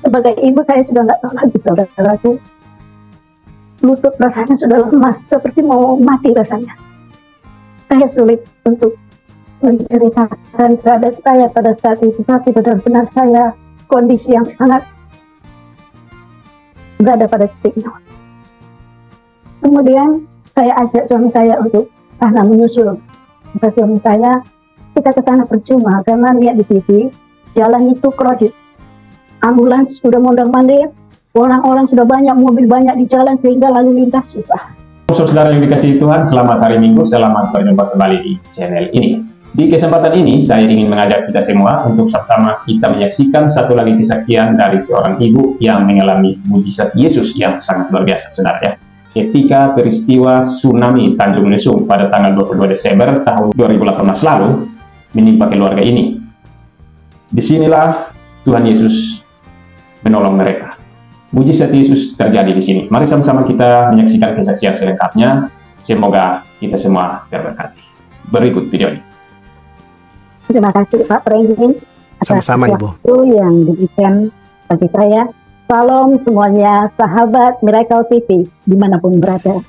Sebagai ibu saya sudah nggak tahu lagi, saudaraku. Lutut rasanya sudah lemas, seperti mau mati rasanya. Saya sulit untuk menceritakan keadaan saya pada saat itu, tapi benar-benar saya kondisi yang sangat berada pada titik nol. Kemudian saya ajak suami saya untuk sana menyusul. Kata suami saya, kita ke sana percuma karena lihat di TV jalan itu crowded, ambulans sudah mondar-mandir, orang-orang sudah banyak, mobil banyak di jalan sehingga lalu lintas susah. Saudara yang dikasihi Tuhan, selamat hari Minggu, selamat berjumpa kembali di channel ini. Di kesempatan ini, saya ingin mengajak kita semua untuk sama-sama kita menyaksikan satu lagi kesaksian dari seorang ibu yang mengalami mujizat Yesus yang sangat luar biasa, saudara ya. Ketika peristiwa tsunami Tanjung Lesung pada tanggal 22 Desember tahun 2018 lalu menimpa keluarga ini. Disinilah Tuhan Yesus menolong mereka. Mujizat Yesus terjadi di sini. Mari sama-sama kita menyaksikan kesaksian selengkapnya. Semoga kita semua terberkati. Berikut video ini. Terima kasih Pak Prengin atas waktu yang diberikan bagi saya. Salam semuanya, sahabat Miracle TV dimanapun berada.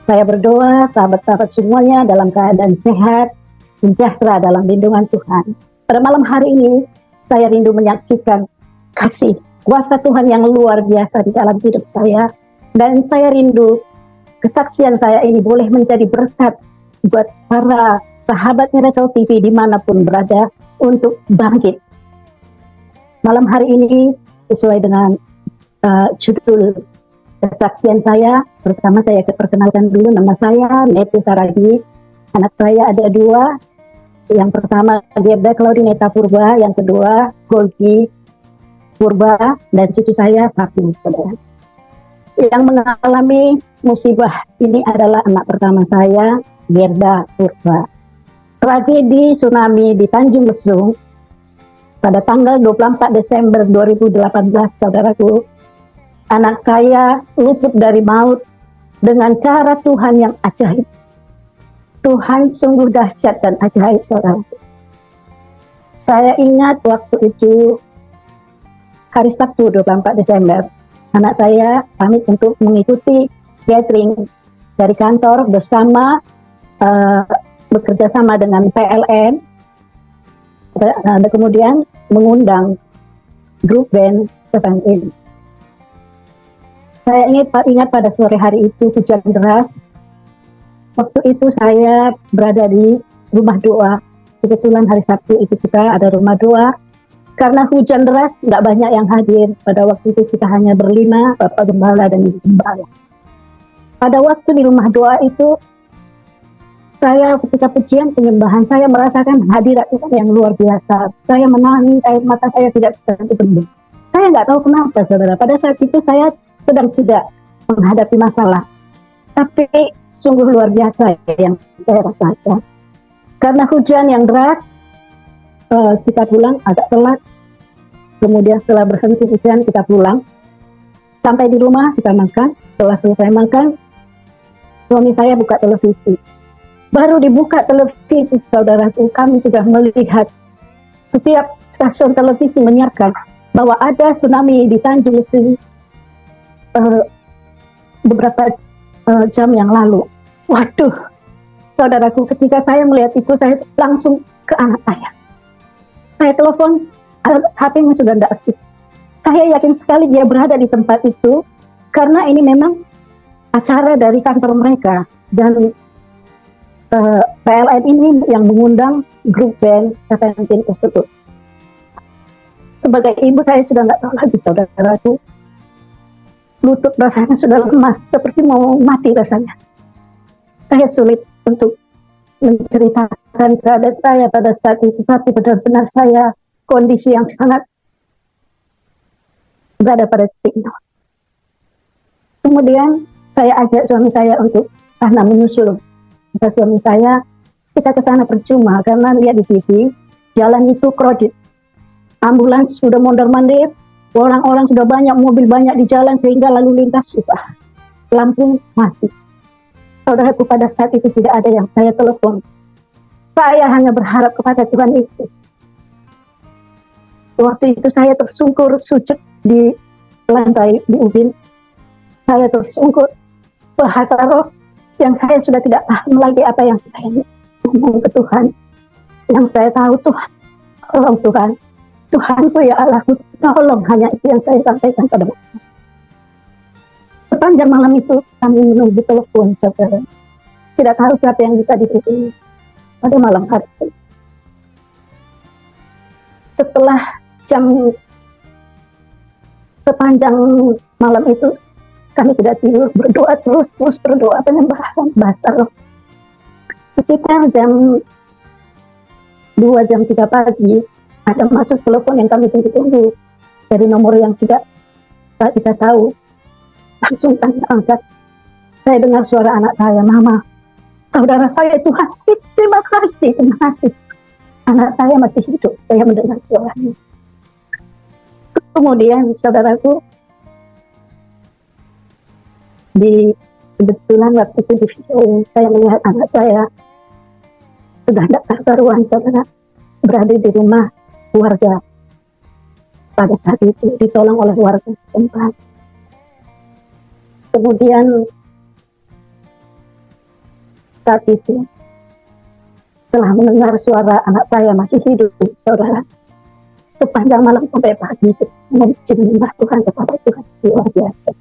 Saya berdoa sahabat-sahabat semuanya dalam keadaan sehat, sejahtera dalam lindungan Tuhan. Pada malam hari ini, saya rindu menyaksikan kasih kuasa Tuhan yang luar biasa di dalam hidup saya. Dan saya rindu kesaksian saya ini boleh menjadi berkat buat para sahabat Miracle TV dimanapun berada untuk bangkit. Malam hari ini sesuai dengan judul kesaksian saya. Pertama saya perkenalkan dulu, nama saya Neti Saragi. Anak saya ada dua. Yang pertama Gerda Claudineta Purba, yang kedua Golgi Purba, dan cucu saya satu. Yang mengalami musibah ini adalah anak pertama saya, Gerda Purba. Tragedi tsunami di Tanjung Lesung pada tanggal 24 Desember 2018, saudaraku, anak saya luput dari maut dengan cara Tuhan yang ajaib. Tuhan sungguh dahsyat dan ajaib, saudaraku. Saya ingat waktu itu hari Sabtu 24 Desember, anak saya pamit untuk mengikuti gathering dari kantor bersama bekerja sama dengan PLN, dan kemudian mengundang grup band Seventeen. Saya ingat pada sore hari itu hujan deras. Waktu itu saya berada di rumah doa. Kebetulan hari Sabtu itu kita ada rumah doa. Karena hujan deras, nggak banyak yang hadir. Pada waktu itu kita hanya berlima, Bapak Gembala dan Ibu Gembala. Pada waktu di rumah doa itu, saya ketika pujian penyembahan, saya merasakan hadirat Tuhan yang luar biasa. Saya menangis, air mata saya tidak bisa dibendung. Saya nggak tahu kenapa, saudara. Pada saat itu saya sedang tidak menghadapi masalah. Tapi sungguh luar biasa yang saya rasakan. Karena hujan yang deras, kita pulang agak telat. Kemudian setelah berhenti hujan, kita pulang. Sampai di rumah, kita makan. Setelah selesai makan, suami saya buka televisi. Baru dibuka televisi, saudaraku, kami sudah melihat setiap stasiun televisi menyiarkan bahwa ada tsunami di Tanjung Lesung beberapa jam yang lalu. Waduh, saudaraku, ketika saya melihat itu, saya langsung ke anak saya. Saya telepon, HP-nya sudah tidak aktif. Saya yakin sekali dia berada di tempat itu, karena ini memang acara dari kantor mereka. Dan PLN ini yang mengundang grup band Seventeen tersebut. Sebagai ibu saya sudah nggak tahu lagi, saudaraku. Lutut rasanya sudah lemas, seperti mau mati rasanya. Saya sulit untuk menceritakan keadaan saya pada saat itu, tapi benar-benar saya kondisi yang sangat berada pada titik nol. Kemudian saya ajak suami saya untuk sana menyusul. Kata suami saya, kita ke sana percuma karena lihat di TV jalan itu crowded, ambulans sudah mondar-mandir, orang-orang sudah banyak, mobil banyak di jalan sehingga lalu lintas susah, lampu mati. Saudaraku, pada saat itu tidak ada yang saya telepon. Saya hanya berharap kepada Tuhan Yesus. Waktu itu saya tersungkur sujud di lantai di ubin. Saya tersungkur bahasa roh yang saya sudah tidak paham lagi apa yang saya ngomong ke Tuhan. Yang saya tahu, Tuhan, tolong Tuhan. Tuhanku ya Allahku, tolong, hanya itu yang saya sampaikan pada Tuhan. Sepanjang malam itu kami menunggu telepon, saudara. Tidak tahu siapa yang bisa dihubungi pada malam hari itu. Setelah sepanjang malam itu kami tidak tidur, berdoa terus berdoa, penyembahan bahasa roh. Sekitar jam 2 jam 3 pagi ada masuk telepon yang kami tunggu-tunggu dari nomor yang tidak kita tahu. Langsung kami angkat. Saya dengar suara anak saya, "Mama, saudara saya Tuhan, terima kasih. Anak saya masih hidup." Saya mendengar suaranya. Kemudian saudaraku, kebetulan waktu itu di video saya melihat anak saya sudah tidak karuan, saudara, berada di rumah keluarga. Pada saat itu ditolong oleh warga setempat. Kemudian saat itu setelah mendengar suara anak saya masih hidup, saudara, sepanjang malam sampai pagi itu menyembah Tuhan kepada Tuhan luar biasa.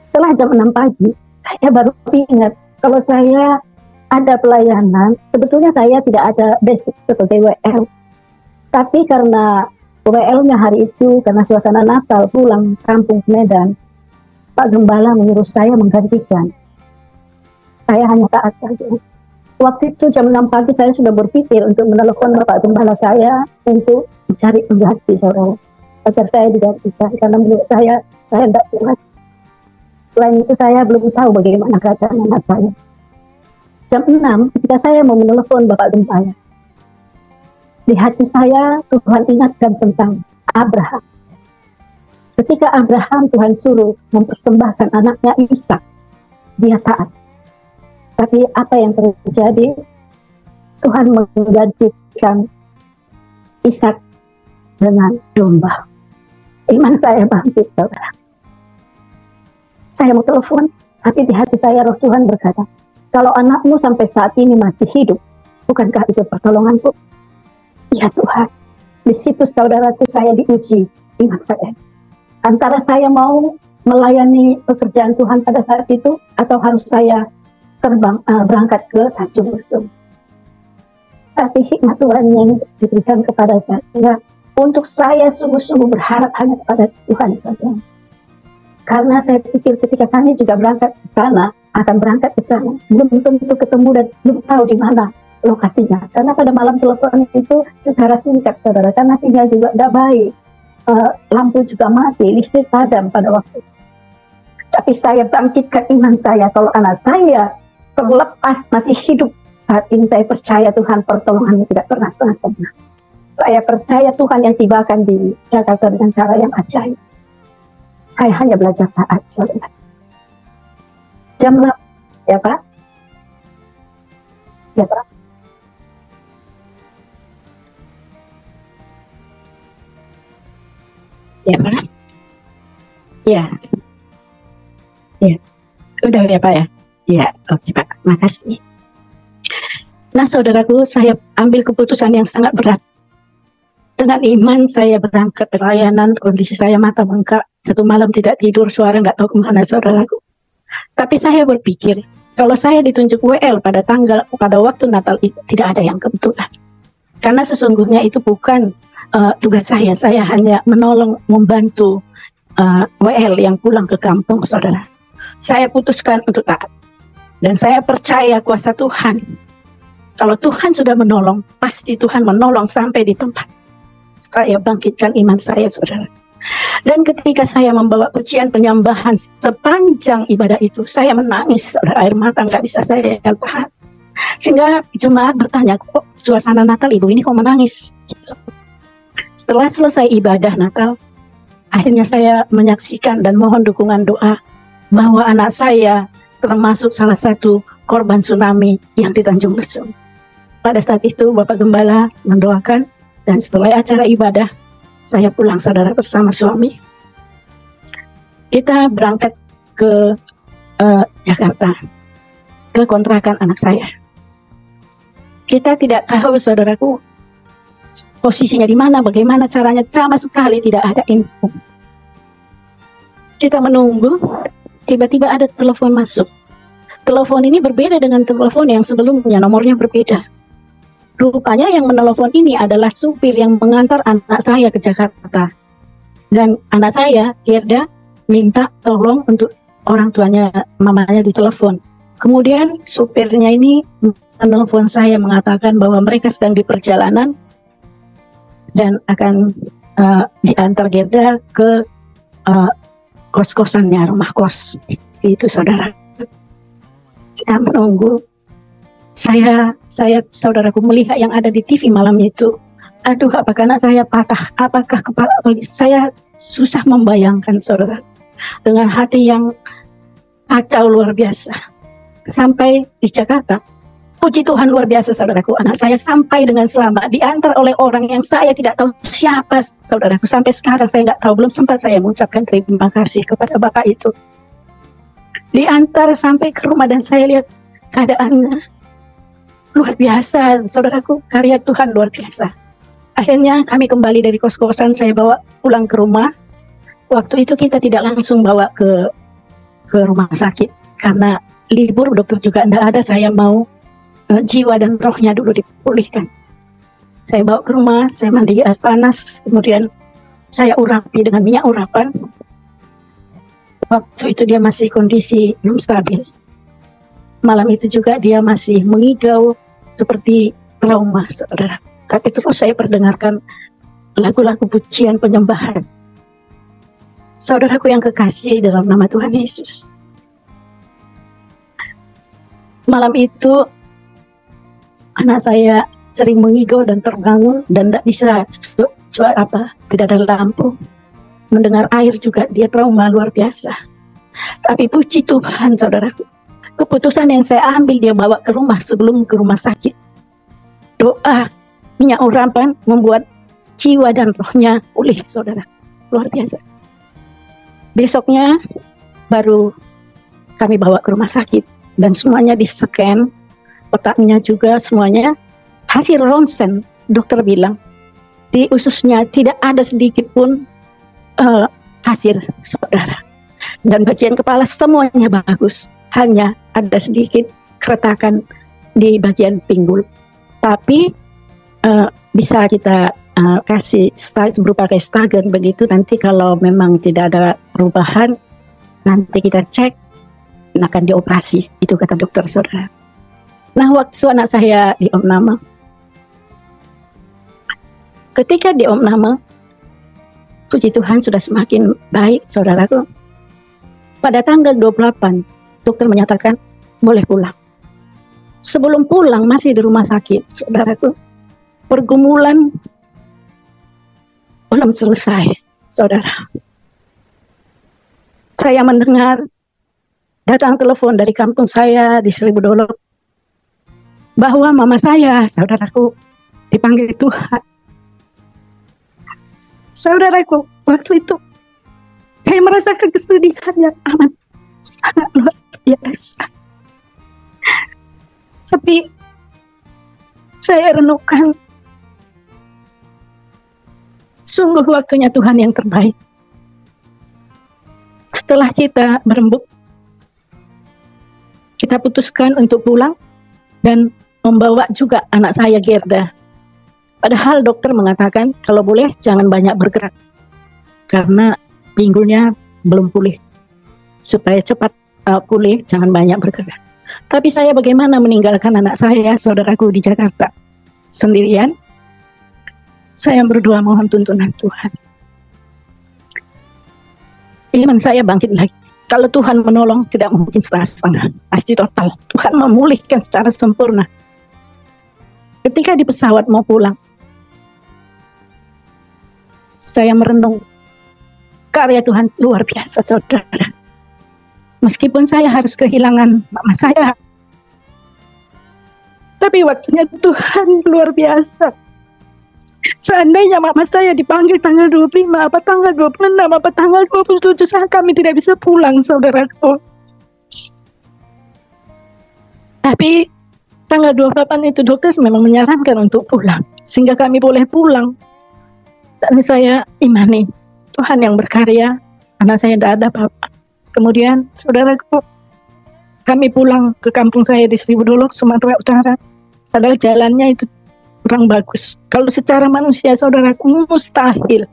Setelah jam 6 pagi, saya baru ingat kalau saya ada pelayanan. Sebetulnya saya tidak ada basic seperti WL, tapi karena WL-nya hari itu, karena suasana Natal, pulang kampung Medan, Pak Gembala menyuruh saya menggantikan. Saya hanya taat saja. Waktu itu jam 6 pagi saya sudah berpikir untuk menelepon Bapak Gembala saya untuk mencari pengganti, saudara, agar saya digantikan, karena menurut saya tidak kuat. Selain itu saya belum tahu bagaimana keadaan anak saya. Jam 6 ketika saya mau menelepon Bapak Gembala, di hati saya Tuhan ingatkan tentang Abraham. Ketika Abraham Tuhan suruh mempersembahkan anaknya Ishak, dia taat. Tapi apa yang terjadi? Tuhan menggantikan Ishak dengan domba. Iman saya bangkit, saudara. Saya mau telepon, tapi di hati saya roh Tuhan berkata, kalau anakmu sampai saat ini masih hidup, bukankah itu pertolonganku? Ya Tuhan, di situ saudaraku saya diuji iman saya. Antara saya mau melayani pekerjaan Tuhan pada saat itu, atau harus saya berangkat ke Tanjung Lesung. Tapi hikmat Tuhan yang diberikan kepada saya, untuk saya sungguh-sungguh berharap hanya kepada Tuhan saja. Karena saya pikir ketika kami juga berangkat ke sana, belum tentu ketemu dan belum tahu di mana lokasinya. Karena pada malam telepon itu secara singkat, saudara, karena sinyal juga tidak baik. Lampu juga mati, listrik padam pada waktu itu. Tapi saya bangkitkan iman saya, kalau anak saya terlepas masih hidup saat ini, saya percaya Tuhan pertolongannya tidak pernah setengah-setengah. Saya percaya Tuhan yang tibakan di Jakarta dengan cara yang ajaib. Saya hanya belajar taat, saudara. Jam 8, ya Pak? Ya Pak? Ya Pak? Ya. Ya. Udah ya Pak ya? Ya, oke Pak. Makasih. Nah saudaraku, saya ambil keputusan yang sangat berat. Dengan iman saya berangkat pelayanan, kondisi saya mata bengkak, satu malam tidak tidur, suara nggak tahu kemana, saudaraku. Tapi saya berpikir, kalau saya ditunjuk WL pada waktu Natal itu, tidak ada yang kebetulan. Karena sesungguhnya itu bukan tugas saya hanya menolong, membantu WL yang pulang ke kampung, saudara. Saya putuskan untuk taat. Dan saya percaya kuasa Tuhan. Kalau Tuhan sudah menolong, pasti Tuhan menolong sampai di tempat. Saya bangkitkan iman saya, saudara. Dan ketika saya membawa pujian penyembahan sepanjang ibadah itu, saya menangis, saudara, air mata nggak bisa saya tahan. Sehingga jemaat bertanya, kok suasana Natal ibu ini kok menangis? Gitu. Setelah selesai ibadah Natal, akhirnya saya menyaksikan dan mohon dukungan doa bahwa anak saya termasuk salah satu korban tsunami yang di Tanjung Lesung. Pada saat itu Bapak Gembala mendoakan Dan setelah acara ibadah, saya pulang saudara bersama suami. Kita berangkat ke Jakarta, ke kontrakan anak saya. Kita tidak tahu saudaraku posisinya di mana, bagaimana caranya, sama sekali tidak ada info. Kita menunggu, tiba-tiba ada telepon masuk. Telepon ini berbeda dengan telepon yang sebelumnya, nomornya berbeda. Rupanya yang menelepon ini adalah supir yang mengantar anak saya ke Jakarta. Dan anak saya, Gerda, minta tolong untuk orang tuanya, mamanya ditelepon. Kemudian supirnya ini menelpon saya mengatakan bahwa mereka sedang di perjalanan dan akan diantar Gerda ke kos-kosannya, rumah kos. Itu saudara. Kita menunggu. Saya saudaraku melihat yang ada di TV malam itu. Aduh, apakah anak saya patah? Apakah kepala? Saya susah membayangkan saudara. Dengan hati yang kacau luar biasa. Sampai di Jakarta. Puji Tuhan luar biasa saudaraku, anak saya sampai dengan selamat, diantar oleh orang yang saya tidak tahu siapa saudaraku. Sampai sekarang saya nggak tahu, belum sempat saya mengucapkan terima kasih kepada bapak itu. Diantar sampai ke rumah dan saya lihat keadaannya luar biasa saudaraku, karya Tuhan luar biasa. Akhirnya kami kembali dari kos-kosan, saya bawa pulang ke rumah. Waktu itu kita tidak langsung bawa ke rumah sakit karena libur, dokter juga tidak ada. Saya mau jiwa dan rohnya dulu dipulihkan. Saya bawa ke rumah, saya mandi air panas, kemudian saya urapi dengan minyak urapan. Waktu itu dia masih kondisi belum stabil. Malam itu juga dia masih mengigau seperti trauma, saudara. Tapi terus saya perdengarkan lagu-lagu pujian penyembahan. Saudaraku yang kekasih dalam nama Tuhan Yesus. Malam itu anak saya sering mengigau dan terbangun dan tidak bisa tidak ada lampu. Mendengar air juga dia trauma luar biasa. Tapi puji Tuhan saudaraku, keputusan yang saya ambil dia bawa ke rumah sebelum ke rumah sakit. Doa, minyak urapan membuat jiwa dan rohnya pulih saudara. Luar biasa. Besoknya baru kami bawa ke rumah sakit dan semuanya di-scan. Otaknya juga semuanya, hasil ronsen dokter bilang di ususnya tidak ada sedikit pun hasil saudara, dan bagian kepala semuanya bagus, hanya ada sedikit keretakan di bagian pinggul. Tapi bisa kita kasih berupa Restagen begitu, nanti kalau memang tidak ada perubahan nanti kita cek dan akan dioperasi, itu kata dokter saudara. Nah, waktu anak saya diopname, ketika diopname, puji Tuhan sudah semakin baik, saudaraku. Pada tanggal 28, dokter menyatakan boleh pulang. Sebelum pulang masih di rumah sakit, saudaraku, pergumulan belum selesai, saudara. Saya mendengar datang telepon dari kampung saya di Seribu Dolok, bahwa mama saya, saudaraku, dipanggil Tuhan. Saudaraku, waktu itu saya merasakan kesedihan yang amat sangat luar biasa. Tapi saya renungkan, sungguh waktunya Tuhan yang terbaik. Setelah kita berembuk, kita putuskan untuk pulang dan membawa juga anak saya Gerda. Padahal dokter mengatakan kalau boleh jangan banyak bergerak karena pinggulnya belum pulih. Supaya cepat pulih jangan banyak bergerak. Tapi saya bagaimana meninggalkan anak saya, saudaraku, di Jakarta sendirian? Saya berdoa mohon tuntunan Tuhan. Iman saya bangkit lagi. Kalau Tuhan menolong tidak mungkin setengah-setengah, pasti total. Tuhan memulihkan secara sempurna. Ketika di pesawat mau pulang, saya merenung karya Tuhan luar biasa, saudara. Meskipun saya harus kehilangan mama saya, tapi waktunya Tuhan luar biasa. Seandainya mama saya dipanggil tanggal 25, apa tanggal 26, apa tanggal 27, kami tidak bisa pulang, saudaraku. Tapi tanggal 28 itu dokter memang menyarankan untuk pulang, sehingga kami boleh pulang. Dan saya imani Tuhan yang berkarya, anak saya tidak ada apa-apa. Kemudian saudaraku, kami pulang ke kampung saya di Seribu Dolok, Sumatera Utara. Padahal jalannya itu kurang bagus. Kalau secara manusia, saudaraku, mustahil.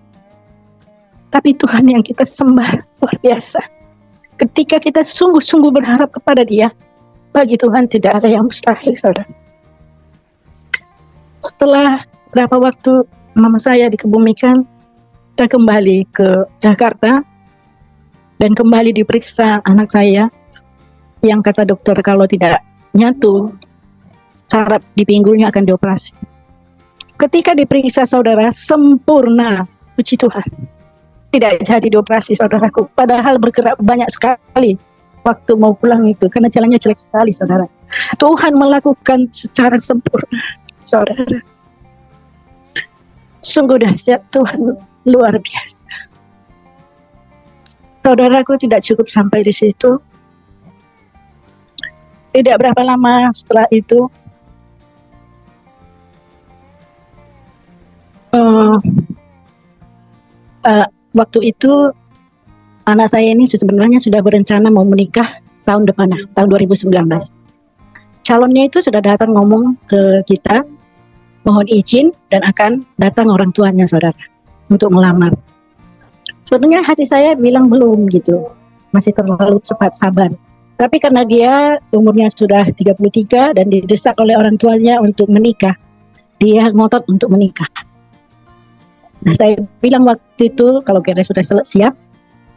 Tapi Tuhan yang kita sembah luar biasa. Ketika kita sungguh-sungguh berharap kepada Dia, bagi Tuhan tidak ada yang mustahil, saudara. Setelah berapa waktu mama saya dikebumikan, kita kembali ke Jakarta dan kembali diperiksa anak saya, yang kata dokter kalau tidak nyatu saraf di pinggulnya akan dioperasi. Ketika diperiksa, saudara, sempurna, puji Tuhan. Tidak jadi dioperasi, saudaraku. Padahal bergerak banyak sekali waktu mau pulang itu, karena jalannya jelek sekali, saudara. Tuhan melakukan secara sempurna, saudara. Sungguh dahsyat Tuhan, luar biasa. Saudaraku, tidak cukup sampai di situ. Tidak berapa lama setelah itu, waktu itu anak saya ini sebenarnya sudah berencana mau menikah tahun depan, tahun 2019. Calonnya itu sudah datang ngomong ke kita, mohon izin dan akan datang orang tuanya, saudara, untuk melamar. Sebenarnya hati saya bilang belum gitu, masih terlalu cepat, sabar. Tapi karena dia umurnya sudah 33 dan didesak oleh orang tuanya untuk menikah, dia ngotot untuk menikah. Nah, saya bilang waktu itu kalau Gerda sudah siap,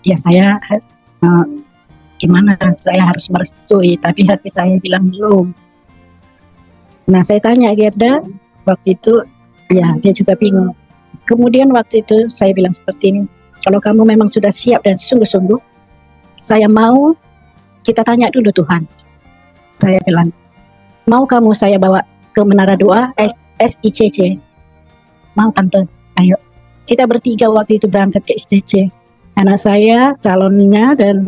ya saya gimana, saya harus merestui, tapi hati saya bilang belum. Nah, saya tanya Gerda waktu itu, ya dia juga bingung. Kemudian waktu itu saya bilang seperti ini, kalau kamu memang sudah siap dan sungguh-sungguh, saya mau kita tanya dulu Tuhan. Saya bilang, mau kamu saya bawa ke Menara Doa SICC? Mau tante, ayo. Kita bertiga waktu itu berangkat ke SICC. Anak saya, calonnya, dan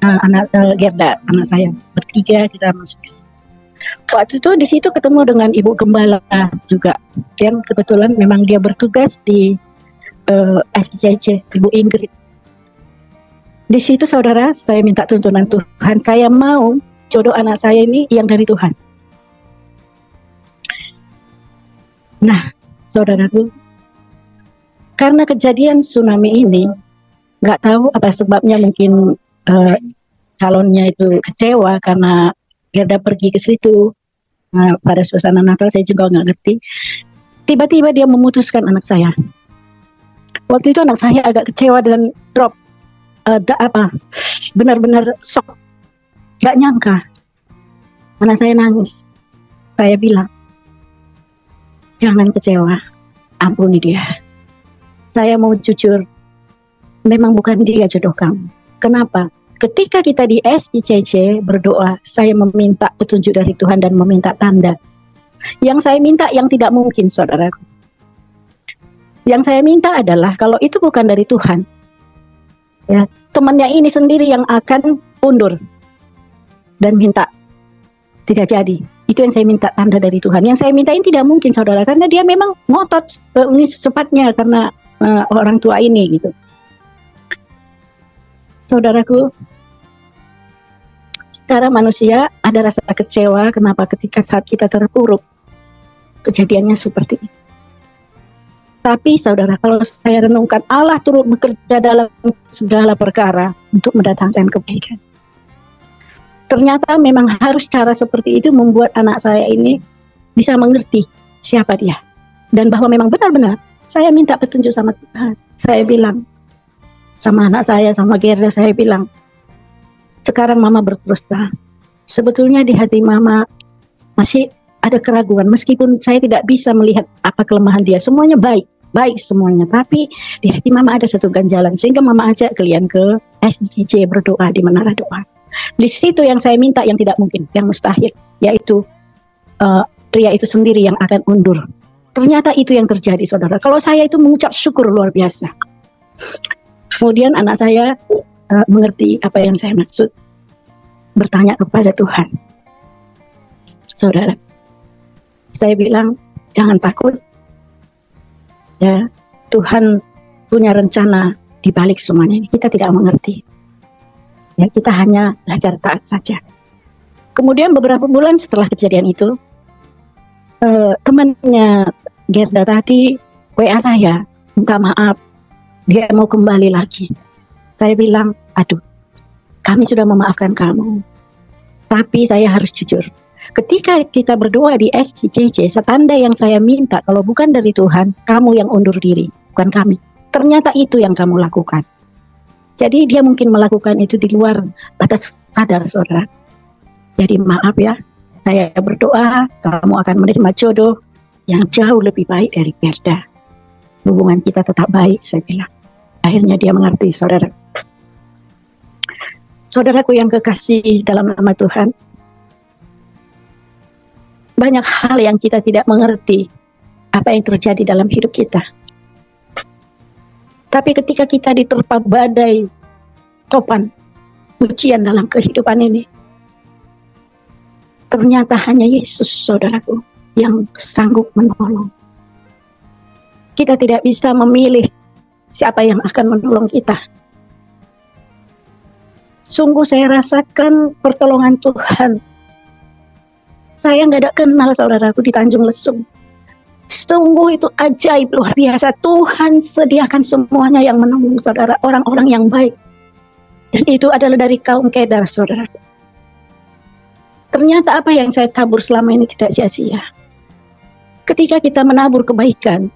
anak Gerda, anak saya. Bertiga kita masuk ke SICC. Waktu itu di situ ketemu dengan Ibu Gembala juga, yang kebetulan memang dia bertugas di SICC, Ibu Ingrid. Di situ, saudara, saya minta tuntunan Tuhan. Saya mau jodoh anak saya ini yang dari Tuhan. Nah, saudaraku, karena kejadian tsunami ini, nggak tahu apa sebabnya, mungkin calonnya itu kecewa karena Gerda pergi ke situ pada suasana Natal, saya juga nggak ngerti. Tiba-tiba dia memutuskan anak saya. Waktu itu anak saya agak kecewa dan drop, benar-benar shock, nggak nyangka. Anak saya nangis. Saya bilang, jangan kecewa, ampuni dia. Saya mau jujur, memang bukan dia jodoh kamu. Kenapa? Ketika kita di SICC berdoa, saya meminta petunjuk dari Tuhan dan meminta tanda. Yang saya minta yang tidak mungkin, saudaraku. Yang saya minta adalah kalau itu bukan dari Tuhan, ya, temannya ini sendiri yang akan undur dan minta. Tidak jadi. Itu yang saya minta tanda dari Tuhan. Yang saya minta ini tidak mungkin, saudara, karena dia memang ngotot ini secepatnya karena orang tua ini gitu. Saudaraku, secara manusia ada rasa kecewa. Kenapa? Ketika saat kita terpuruk, kejadiannya seperti ini. Tapi saudara, kalau saya renungkan, Allah turut bekerja dalam segala perkara untuk mendatangkan kebaikan. Ternyata memang harus cara seperti itu membuat anak saya ini bisa mengerti siapa dia. Dan bahwa memang benar-benar saya minta petunjuk sama Tuhan. Saya bilang sama anak saya, sama Gerda, saya bilang, sekarang mama berterus terang. Sebetulnya di hati mama masih ada keraguan. Meskipun saya tidak bisa melihat apa kelemahan dia. Semuanya baik semuanya. Tapi di hati mama ada satu ganjalan. Sehingga mama ajak kalian ke SICC berdoa di Menara Doa. Di situ yang saya minta yang tidak mungkin, yang mustahil, yaitu pria itu sendiri yang akan undur. Ternyata itu yang terjadi, saudara. Kalau saya itu mengucap syukur luar biasa. Kemudian anak saya mengerti apa yang saya maksud. Bertanya kepada Tuhan. Saudara, saya bilang, jangan takut. Ya, Tuhan punya rencana di balik semuanya ini. Kita tidak mengerti. Ya, kita hanya belajar taat saja. Kemudian beberapa bulan setelah kejadian itu, temannya Gerda tadi WA saya, minta maaf, dia mau kembali lagi. Saya bilang, aduh, kami sudah memaafkan kamu, tapi saya harus jujur. Ketika kita berdoa di SCCC, setanda yang saya minta, kalau bukan dari Tuhan, kamu yang undur diri, bukan kami. Ternyata itu yang kamu lakukan. Jadi dia mungkin melakukan itu di luar batas sadar, saudara. Jadi maaf ya, saya berdoa kamu akan menerima jodoh yang jauh lebih baik dari Gerda. Hubungan kita tetap baik, saya bilang. Akhirnya dia mengerti, saudara. Saudaraku yang kekasih dalam nama Tuhan, banyak hal yang kita tidak mengerti apa yang terjadi dalam hidup kita. Tapi ketika kita diterpa badai, topan, ujian dalam kehidupan ini, ternyata hanya Yesus, saudaraku, yang sanggup menolong. Kita tidak bisa memilih siapa yang akan menolong kita. Sungguh saya rasakan pertolongan Tuhan. Saya nggak ada kenal, saudaraku, di Tanjung Lesung. Sungguh itu ajaib luar biasa. Tuhan sediakan semuanya yang menolong, saudara, orang-orang yang baik. Dan itu adalah dari kaum Kedar, saudara. Ternyata apa yang saya tabur selama ini tidak sia-sia. Ketika kita menabur kebaikan,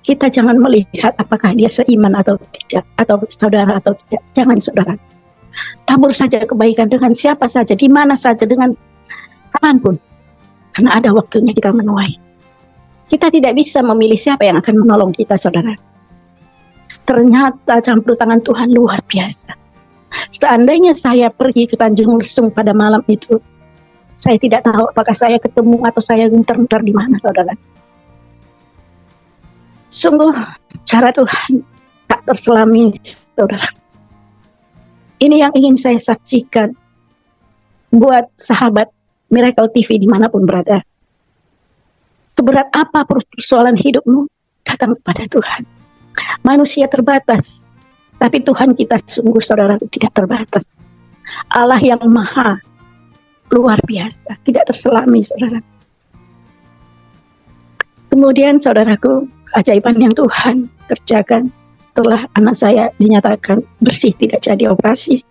kita jangan melihat apakah dia seiman atau tidak, atau saudara atau tidak. Jangan, saudara. Tabur saja kebaikan dengan siapa saja, di mana saja, dengan kapanpun. Karena ada waktunya kita menuai. Kita tidak bisa memilih siapa yang akan menolong kita, saudara. Ternyata campur tangan Tuhan luar biasa. Seandainya saya pergi ke Tanjung Lesung pada malam itu, saya tidak tahu apakah saya ketemu atau saya muter-muter di mana, saudara. Sungguh cara Tuhan tak terselami, saudara. Ini yang ingin saya saksikan buat sahabat Miracle TV dimanapun berada. Seberat apa persoalan hidupmu, datang kepada Tuhan. Manusia terbatas, tapi Tuhan kita sungguh, saudara, tidak terbatas. Allah yang maha luar biasa, tidak terselami, saudara. Kemudian, saudaraku, keajaiban yang Tuhan kerjakan setelah anak saya dinyatakan bersih, tidak jadi operasi.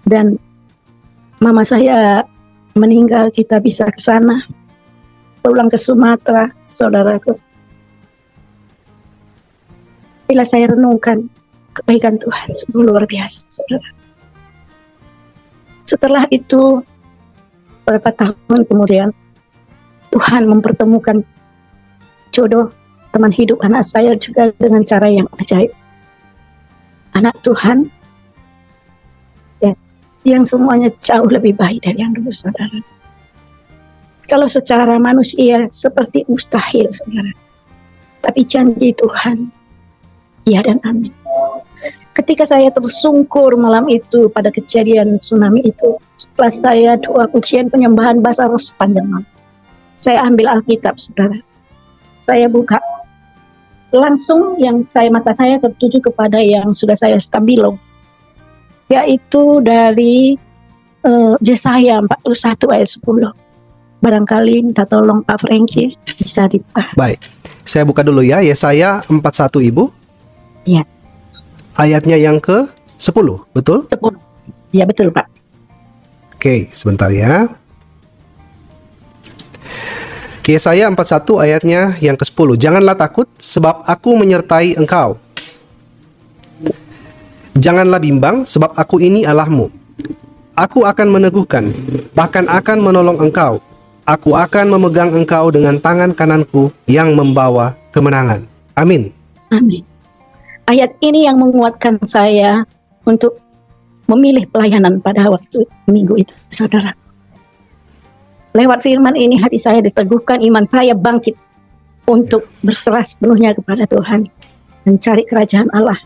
Dan mama saya meninggal, kita bisa ke sana, pulang ke Sumatera, saudaraku. Bila saya renungkan kebaikan Tuhan, sungguh luar biasa, saudara. Setelah itu, beberapa tahun kemudian, Tuhan mempertemukan jodoh teman hidup anak saya juga dengan cara yang ajaib. Anak Tuhan, ya, yang semuanya jauh lebih baik dari yang dulu, saudara. Kalau secara manusia seperti mustahil, saudara. Tapi janji Tuhan, ya dan amin. Ketika saya tersungkur malam itu pada kejadian tsunami itu, setelah saya doa pujian penyembahan bahasa roh sepanjang malam, saya ambil Alkitab, saudara. Saya buka. Langsung mata saya tertuju kepada yang sudah saya stabilo, yaitu dari Yesaya 41 ayat 10. Barangkali minta tolong Pak Franky bisa dibuka. Baik, saya buka dulu ya. Yesaya 41, Ibu. Iya. Ayatnya yang ke-10, betul? 10. Iya, betul, Pak. Oke, sebentar ya. Yesaya 41 ayatnya yang ke-10. Janganlah takut, sebab aku menyertai engkau. Janganlah bimbang, sebab aku ini Allahmu. Aku akan meneguhkan, bahkan akan menolong engkau. Aku akan memegang engkau dengan tangan kananku yang membawa kemenangan. Amin. Amin. Ayat ini yang menguatkan saya untuk memilih pelayanan pada waktu minggu itu, saudara. Lewat firman ini hati saya diteguhkan, iman saya bangkit untuk berserah sepenuhnya kepada Tuhan, mencari kerajaan Allah.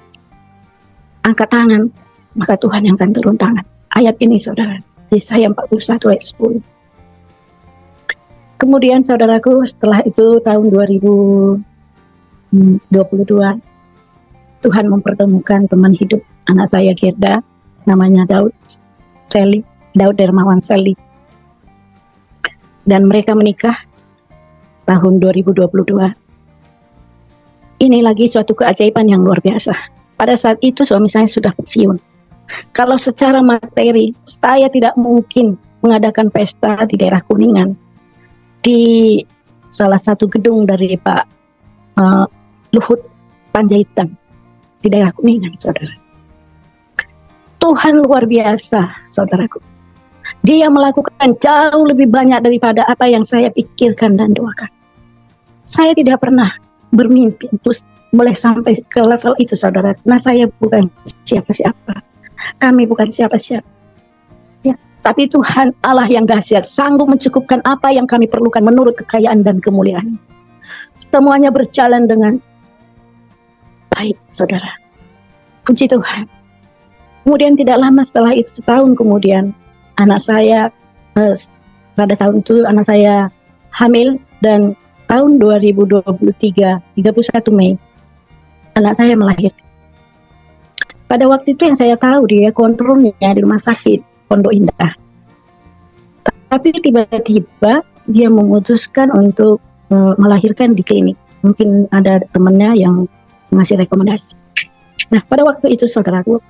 Angkat tangan, maka Tuhan yang akan turun tangan. Ayat ini saudara, Yesaya 41 ayat 10. Kemudian saudaraku, setelah itu tahun 2022, Tuhan mempertemukan teman hidup anak saya Gerda, namanya Daud Dermawan Seli. Dan mereka menikah tahun 2022. Ini lagi suatu keajaiban yang luar biasa. Pada saat itu suami saya sudah pensiun. Kalau secara materi, saya tidak mungkin mengadakan pesta di daerah Kuningan, di salah satu gedung dari Pak Luhut Panjaitan, di daerah Kuningan, saudara. Tuhan luar biasa, saudaraku. Dia melakukan jauh lebih banyak daripada apa yang saya pikirkan dan doakan. Saya tidak pernah bermimpi untuk boleh sampai ke level itu, saudara. Nah, saya bukan siapa-siapa. Kami bukan siapa-siapa. Ya, tapi Tuhan Allah yang dahsyat sanggup mencukupkan apa yang kami perlukan menurut kekayaan dan kemuliaan. Semuanya berjalan dengan baik, saudara. Puji Tuhan. Kemudian tidak lama setelah itu, setahun kemudian, anak saya pada tahun itu anak saya hamil, dan tahun 2023 31 Mei anak saya melahirkan. Pada waktu itu yang saya tahu dia kontrolnya di rumah sakit Pondok Indah. Tapi tiba-tiba dia memutuskan untuk melahirkan di klinik. Mungkin ada temannya yang ngasih rekomendasi. Nah, pada waktu itu saudaraku,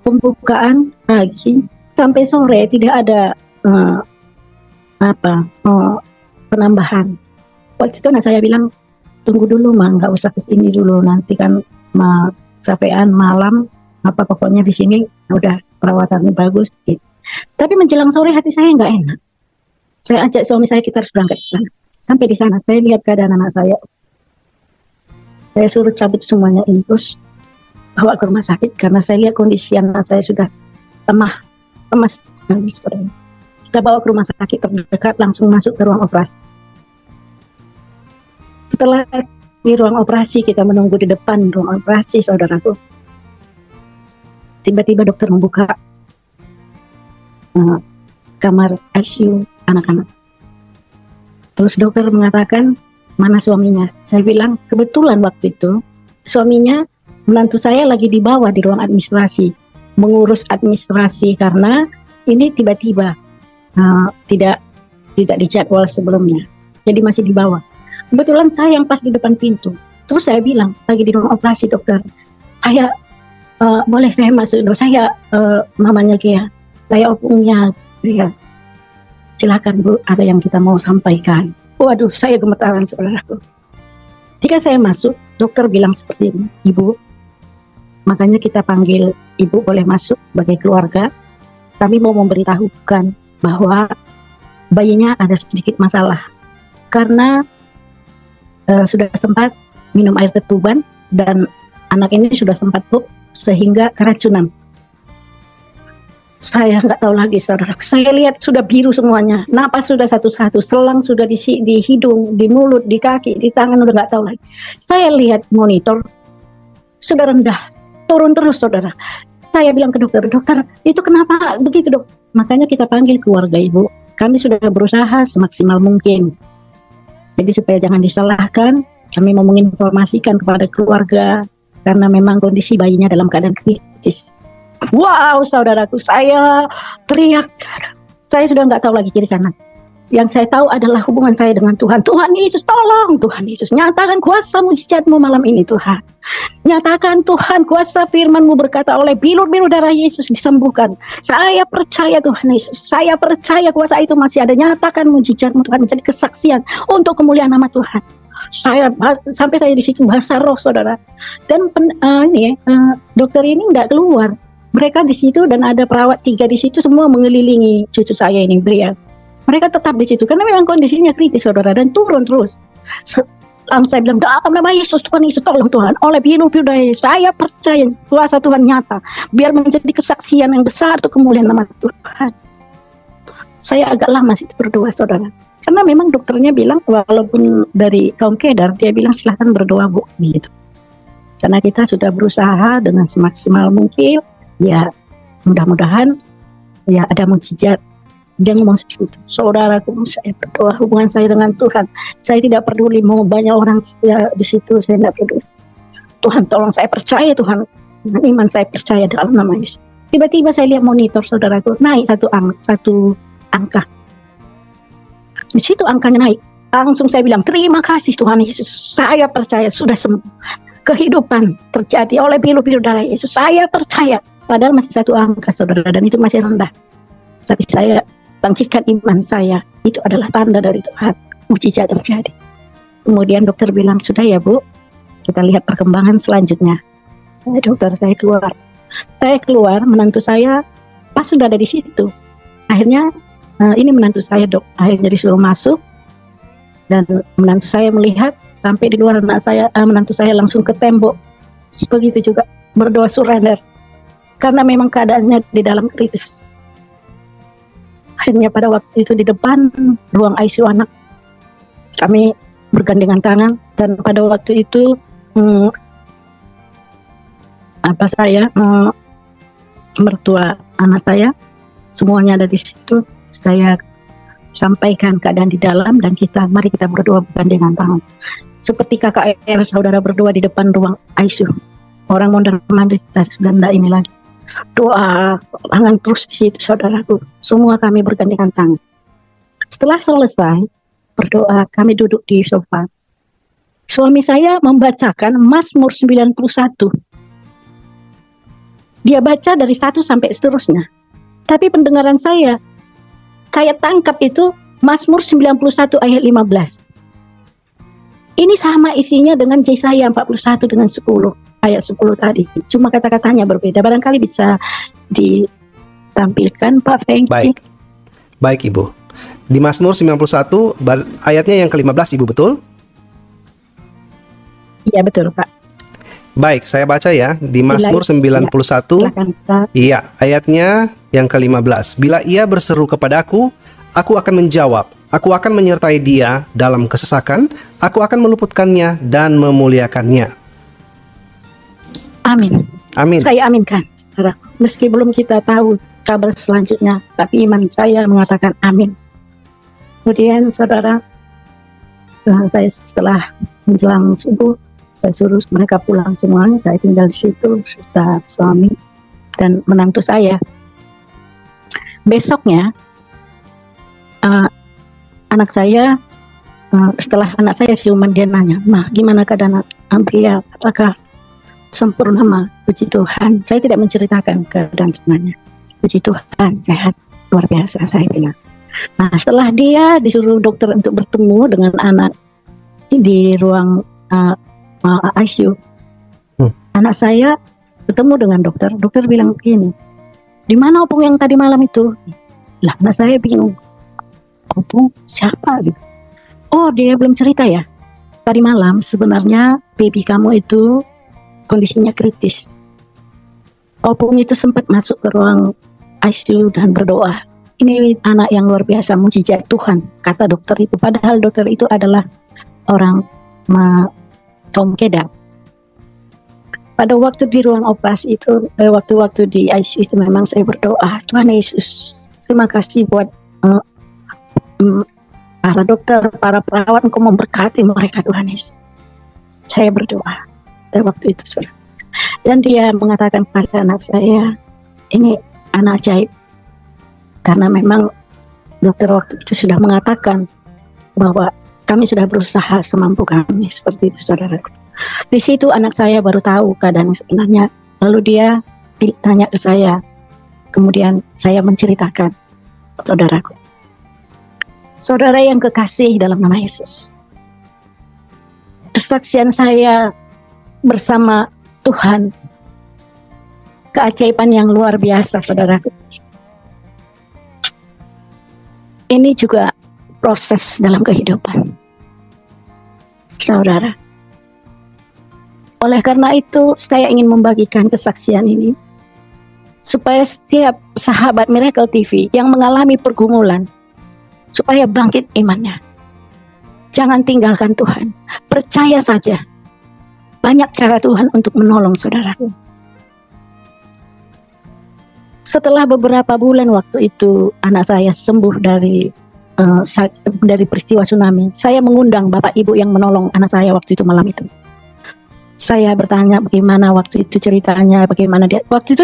pembukaan pagi sampai sore tidak ada penambahan. Waktu itu saya bilang, tunggu dulu mah, nggak usah kesini dulu, nanti kan capean malam, pokoknya di sini udah perawatannya bagus. Gitu. Tapi menjelang sore hati saya nggak enak. Saya ajak suami saya, kita harus berangkat ke sana. Sampai di sana saya lihat keadaan anak saya. Saya suruh cabut semuanya infus, bawa ke rumah sakit, karena saya lihat kondisi anak saya sudah lemas sekali. Kita bawa ke rumah sakit terdekat, langsung masuk ke ruang operasi. Setelah di ruang operasi, kita menunggu di depan ruang operasi, saudaraku. Tiba-tiba dokter membuka kamar ICU anak-anak. Terus dokter mengatakan, mana suaminya? Saya bilang, kebetulan waktu itu suaminya, menantu saya lagi dibawa di ruang administrasi, mengurus administrasi, karena ini tiba-tiba tidak dijadwal sebelumnya, jadi masih dibawa. Kebetulan saya yang pas di depan pintu. Terus saya bilang, lagi di ruang operasi dokter, saya boleh saya masuk? Saya mamanya Gia, saya opungnya Gia. Silakan Bu, ada yang kita mau sampaikan. Waduh, saya gemetaran saudaraku. Ketika saya masuk, dokter bilang seperti ini, Ibu, makanya kita panggil Ibu boleh masuk sebagai keluarga. Kami mau memberitahukan bahwa bayinya ada sedikit masalah. Karena sudah sempat minum air ketuban dan anak ini sudah sempat pup sehingga keracunan. Saya nggak tahu lagi, saudara. Saya lihat sudah biru semuanya. Napas sudah satu-satu, selang sudah di hidung, di mulut, di kaki, di tangan, udah nggak tahu lagi. Saya lihat monitor sudah rendah, turun terus, saudara. Saya bilang ke dokter, dokter, itu kenapa begitu, dok? Makanya kita panggil keluarga Ibu. Kami sudah berusaha semaksimal mungkin. Jadi supaya jangan disalahkan, kami mau menginformasikan kepada keluarga karena memang kondisi bayinya dalam keadaan kritis. Wow, saudaraku, saya teriak. Saya sudah nggak tahu lagi kiri kanan. Yang saya tahu adalah hubungan saya dengan Tuhan. Tuhan Yesus, tolong. Tuhan Yesus, nyatakan kuasa mujizat-Mu malam ini, Tuhan. Nyatakan Tuhan, kuasa firman-Mu berkata oleh bilur-bilur darah Yesus disembuhkan. Saya percaya Tuhan Yesus. Saya percaya kuasa itu masih ada. Nyatakan mujizat-Mu, Tuhan, menjadi kesaksian untuk kemuliaan nama Tuhan. Sampai saya di situ bahasa roh, saudara. Dan dokter ini nggak keluar. Mereka di situ dan ada perawat 3 di situ, semua mengelilingi cucu saya ini, Brian. Mereka tetap di situ karena memang kondisinya kritis, saudara, dan turun terus. Langsung saya bilang, dalam nama Yesus, Tuhan Yesus, tolong Tuhan. Oleh biru-biru saya percaya kuasa Tuhan nyata, biar menjadi kesaksian yang besar untuk kemuliaan nama Tuhan. saya agak lama sih berdoa, saudara. Karena memang dokternya bilang, walaupun dari kaum kedar, dia bilang silahkan berdoa, Bu, gitu. Karena kita sudah berusaha dengan semaksimal mungkin, ya mudah-mudahan ya ada mukjizat. Dia ngomong seperti itu. Saudaraku, saya berdoa, hubungan saya dengan Tuhan, saya tidak peduli mau banyak orang di situ, saya tidak peduli. Tuhan tolong, saya percaya Tuhan, dengan iman saya percaya dalam nama Yesus. Tiba-tiba saya lihat monitor, saudaraku, naik satu angka. Di situ angkanya naik. Langsung saya bilang, terima kasih Tuhan Yesus, saya percaya sudah sembuh. Kehidupan terjadi oleh bilu-bilu darah Yesus, saya percaya. Padahal masih satu angka, saudara, dan itu masih rendah. Tapi saya bangkitkan iman saya, itu adalah tanda dari Tuhan, mukjizat terjadi. Kemudian dokter bilang, sudah ya Bu, kita lihat perkembangan selanjutnya. Dokter, saya keluar. Saya keluar, menantu saya pas sudah ada di situ. Akhirnya ini menantu saya, Dok. Akhirnya disuruh masuk, dan menantu saya melihat sampai di luar, menantu saya langsung ke tembok. Begitu juga berdoa surrender, karena memang keadaannya di dalam kritis. Akhirnya pada waktu itu di depan ruang ICU anak, kami bergandengan tangan, dan pada waktu itu mertua anak saya semuanya ada di situ. Saya sampaikan keadaan di dalam, dan mari kita berdoa bergandengan tangan. Seperti KKR, saudara berdoa di depan ruang ICU. Orang mondar-mandir kita sudah tidak ini lagi. Doa, tangan terus di situ, saudaraku. Semua kami bergandengan tangan. Setelah selesai berdoa, kami duduk di sofa. Suami saya membacakan Mazmur 91. Dia baca dari 1 sampai seterusnya. Tapi pendengaran saya tangkap itu Mazmur 91 ayat 15. Ini sama isinya dengan Yesaya 41 dengan 10, ayat 10 tadi. Cuma kata-katanya berbeda. Barangkali bisa ditampilkan, Pak Franky. Baik Ibu. Di Mazmur 91 ayatnya yang ke-15, Ibu, betul? Iya, betul, Pak. Baik, saya baca ya. Di Mazmur 91, iya, ayatnya yang ke-15. Bila ia berseru kepadaku, aku akan menjawab. Aku akan menyertai dia dalam kesesakan. Aku akan meluputkannya dan memuliakannya. Amin. Amin. Saya aminkan. Meski belum kita tahu kabar selanjutnya, tapi iman saya mengatakan amin. Kemudian saudara, saya setelah menjelang subuh, saya suruh mereka pulang semuanya. Saya tinggal di situ, serta suami dan menantu saya. Besoknya, anak saya, setelah anak saya siuman, dia nanya, "Ma, gimana keadaan Ambria? Apakah sempurna, Ma?" Puji Tuhan. Saya tidak menceritakan keadaan sebenarnya. Puji Tuhan, sehat, luar biasa, saya bilang. Nah, setelah dia disuruh dokter untuk bertemu dengan anak di ruang ICU, anak saya bertemu dengan dokter. Dokter bilang begini, "Di mana opung yang tadi malam itu?" Lah, anak saya bingung. Opung siapa gitu? Oh, dia belum cerita ya. Tadi malam sebenarnya baby kamu itu kondisinya kritis. Opung itu sempat masuk ke ruang ICU dan berdoa. Ini anak yang luar biasa, mukjizat Tuhan, kata dokter itu. Padahal dokter itu adalah orang kaum kedar. Pada waktu di ruang operasi itu, waktu-waktu di ICU itu memang saya berdoa, Tuhan Yesus, terima kasih buat para dokter, para perawat, Engkau memberkati mereka, Tuhan Yesus. Saya berdoa pada waktu itu, saudara. Dan dia mengatakan kepada anak saya, ini anak ajaib. Karena memang dokter waktu itu sudah mengatakan bahwa kami sudah berusaha semampu kami, seperti itu, saudara. Di situ anak saya baru tahu keadaan sebenarnya. Lalu dia tanya ke saya. Kemudian saya menceritakan, saudaraku. Saudara yang kekasih dalam nama Yesus, kesaksian saya bersama Tuhan, keajaiban yang luar biasa, saudaraku. Ini juga proses dalam kehidupan, saudara. Oleh karena itu, saya ingin membagikan kesaksian ini supaya setiap sahabat Miracle TV yang mengalami pergumulan, supaya bangkit imannya. Jangan tinggalkan Tuhan, percaya saja. Banyak cara Tuhan untuk menolong saudaraku. Setelah beberapa bulan waktu itu anak saya sembuh dari peristiwa tsunami, saya mengundang bapak ibu yang menolong anak saya waktu itu malam itu. Saya bertanya bagaimana waktu itu ceritanya, bagaimana dia. Waktu itu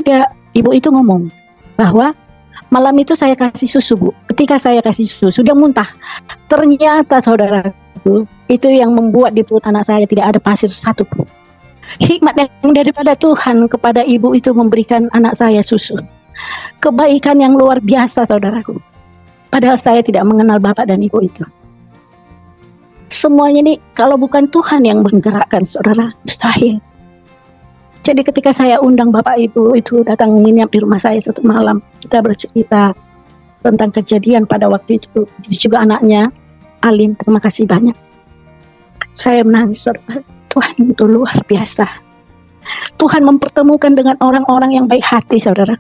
ibu itu ngomong bahwa malam itu saya kasih susu, Bu. Ketika saya kasih susu, dia muntah. Ternyata saudaraku, itu yang membuat di perut anak saya tidak ada pasir satu pun. Hikmat yang daripada Tuhan kepada ibu itu memberikan anak saya susu. Kebaikan yang luar biasa saudaraku. Padahal saya tidak mengenal bapak dan ibu itu. Semuanya ini kalau bukan Tuhan yang menggerakkan saudara, mustahil. Jadi ketika saya undang bapak ibu itu datang menginap di rumah saya satu malam, kita bercerita tentang kejadian pada waktu itu. Juga anaknya Alim, terima kasih banyak. Saya menangis, saudara. Tuhan itu luar biasa. Tuhan mempertemukan dengan orang-orang yang baik hati, saudara.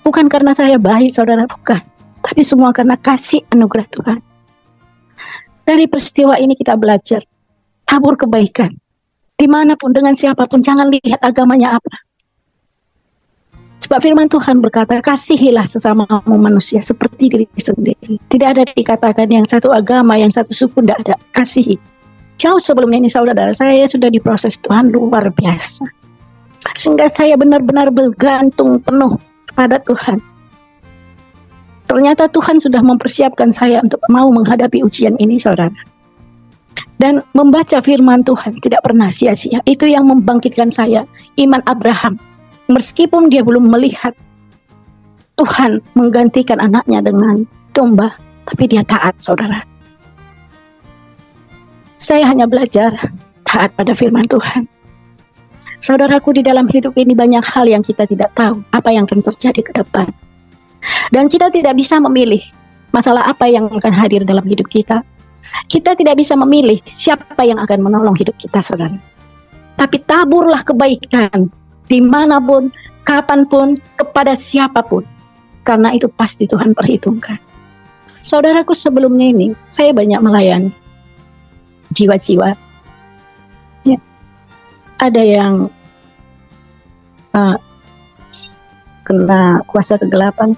Bukan karena saya baik, saudara, bukan. Tapi semua karena kasih anugerah Tuhan. Dari peristiwa ini kita belajar tabur kebaikan. Dimanapun, dengan siapapun, jangan lihat agamanya apa. Sebab firman Tuhan berkata, kasihilah sesamamu manusia seperti diri sendiri. Tidak ada dikatakan yang satu agama, yang satu suku, tidak ada. Kasihi. Jauh sebelumnya ini saudara, saya sudah diproses Tuhan luar biasa. Sehingga saya benar-benar bergantung penuh pada Tuhan. Ternyata Tuhan sudah mempersiapkan saya untuk mau menghadapi ujian ini, saudara. Dan membaca firman Tuhan tidak pernah sia-sia. Itu yang membangkitkan saya, iman Abraham. Meskipun dia belum melihat Tuhan menggantikan anaknya dengan domba, tapi dia taat, saudara. Saya hanya belajar taat pada firman Tuhan. Saudaraku, di dalam hidup ini banyak hal yang kita tidak tahu apa yang akan terjadi ke depan. Dan kita tidak bisa memilih masalah apa yang akan hadir dalam hidup kita. Kita tidak bisa memilih siapa yang akan menolong hidup kita, saudara. Tapi taburlah kebaikan dimanapun, kapanpun, kepada siapapun. Karena itu pasti Tuhan perhitungkan. Saudaraku, sebelumnya ini saya banyak melayani jiwa-jiwa. Ya. Ada yang kena kuasa kegelapan.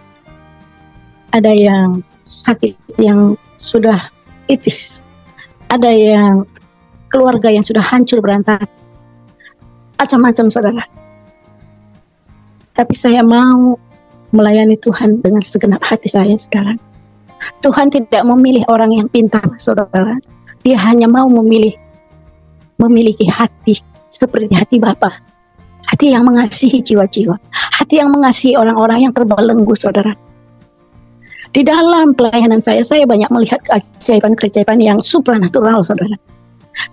Ada yang sakit yang sudah kritis. Ada yang keluarga yang sudah hancur berantakan. Macam-macam, saudara. Tapi saya mau melayani Tuhan dengan segenap hati saya sekarang. Tuhan tidak memilih orang yang pintar, saudara. Dia hanya mau memiliki hati seperti hati Bapa. Hati yang mengasihi jiwa-jiwa. Hati yang mengasihi orang-orang yang terbelenggu, saudara. Di dalam pelayanan saya banyak melihat keajaiban-keajaiban yang supranatural, saudara.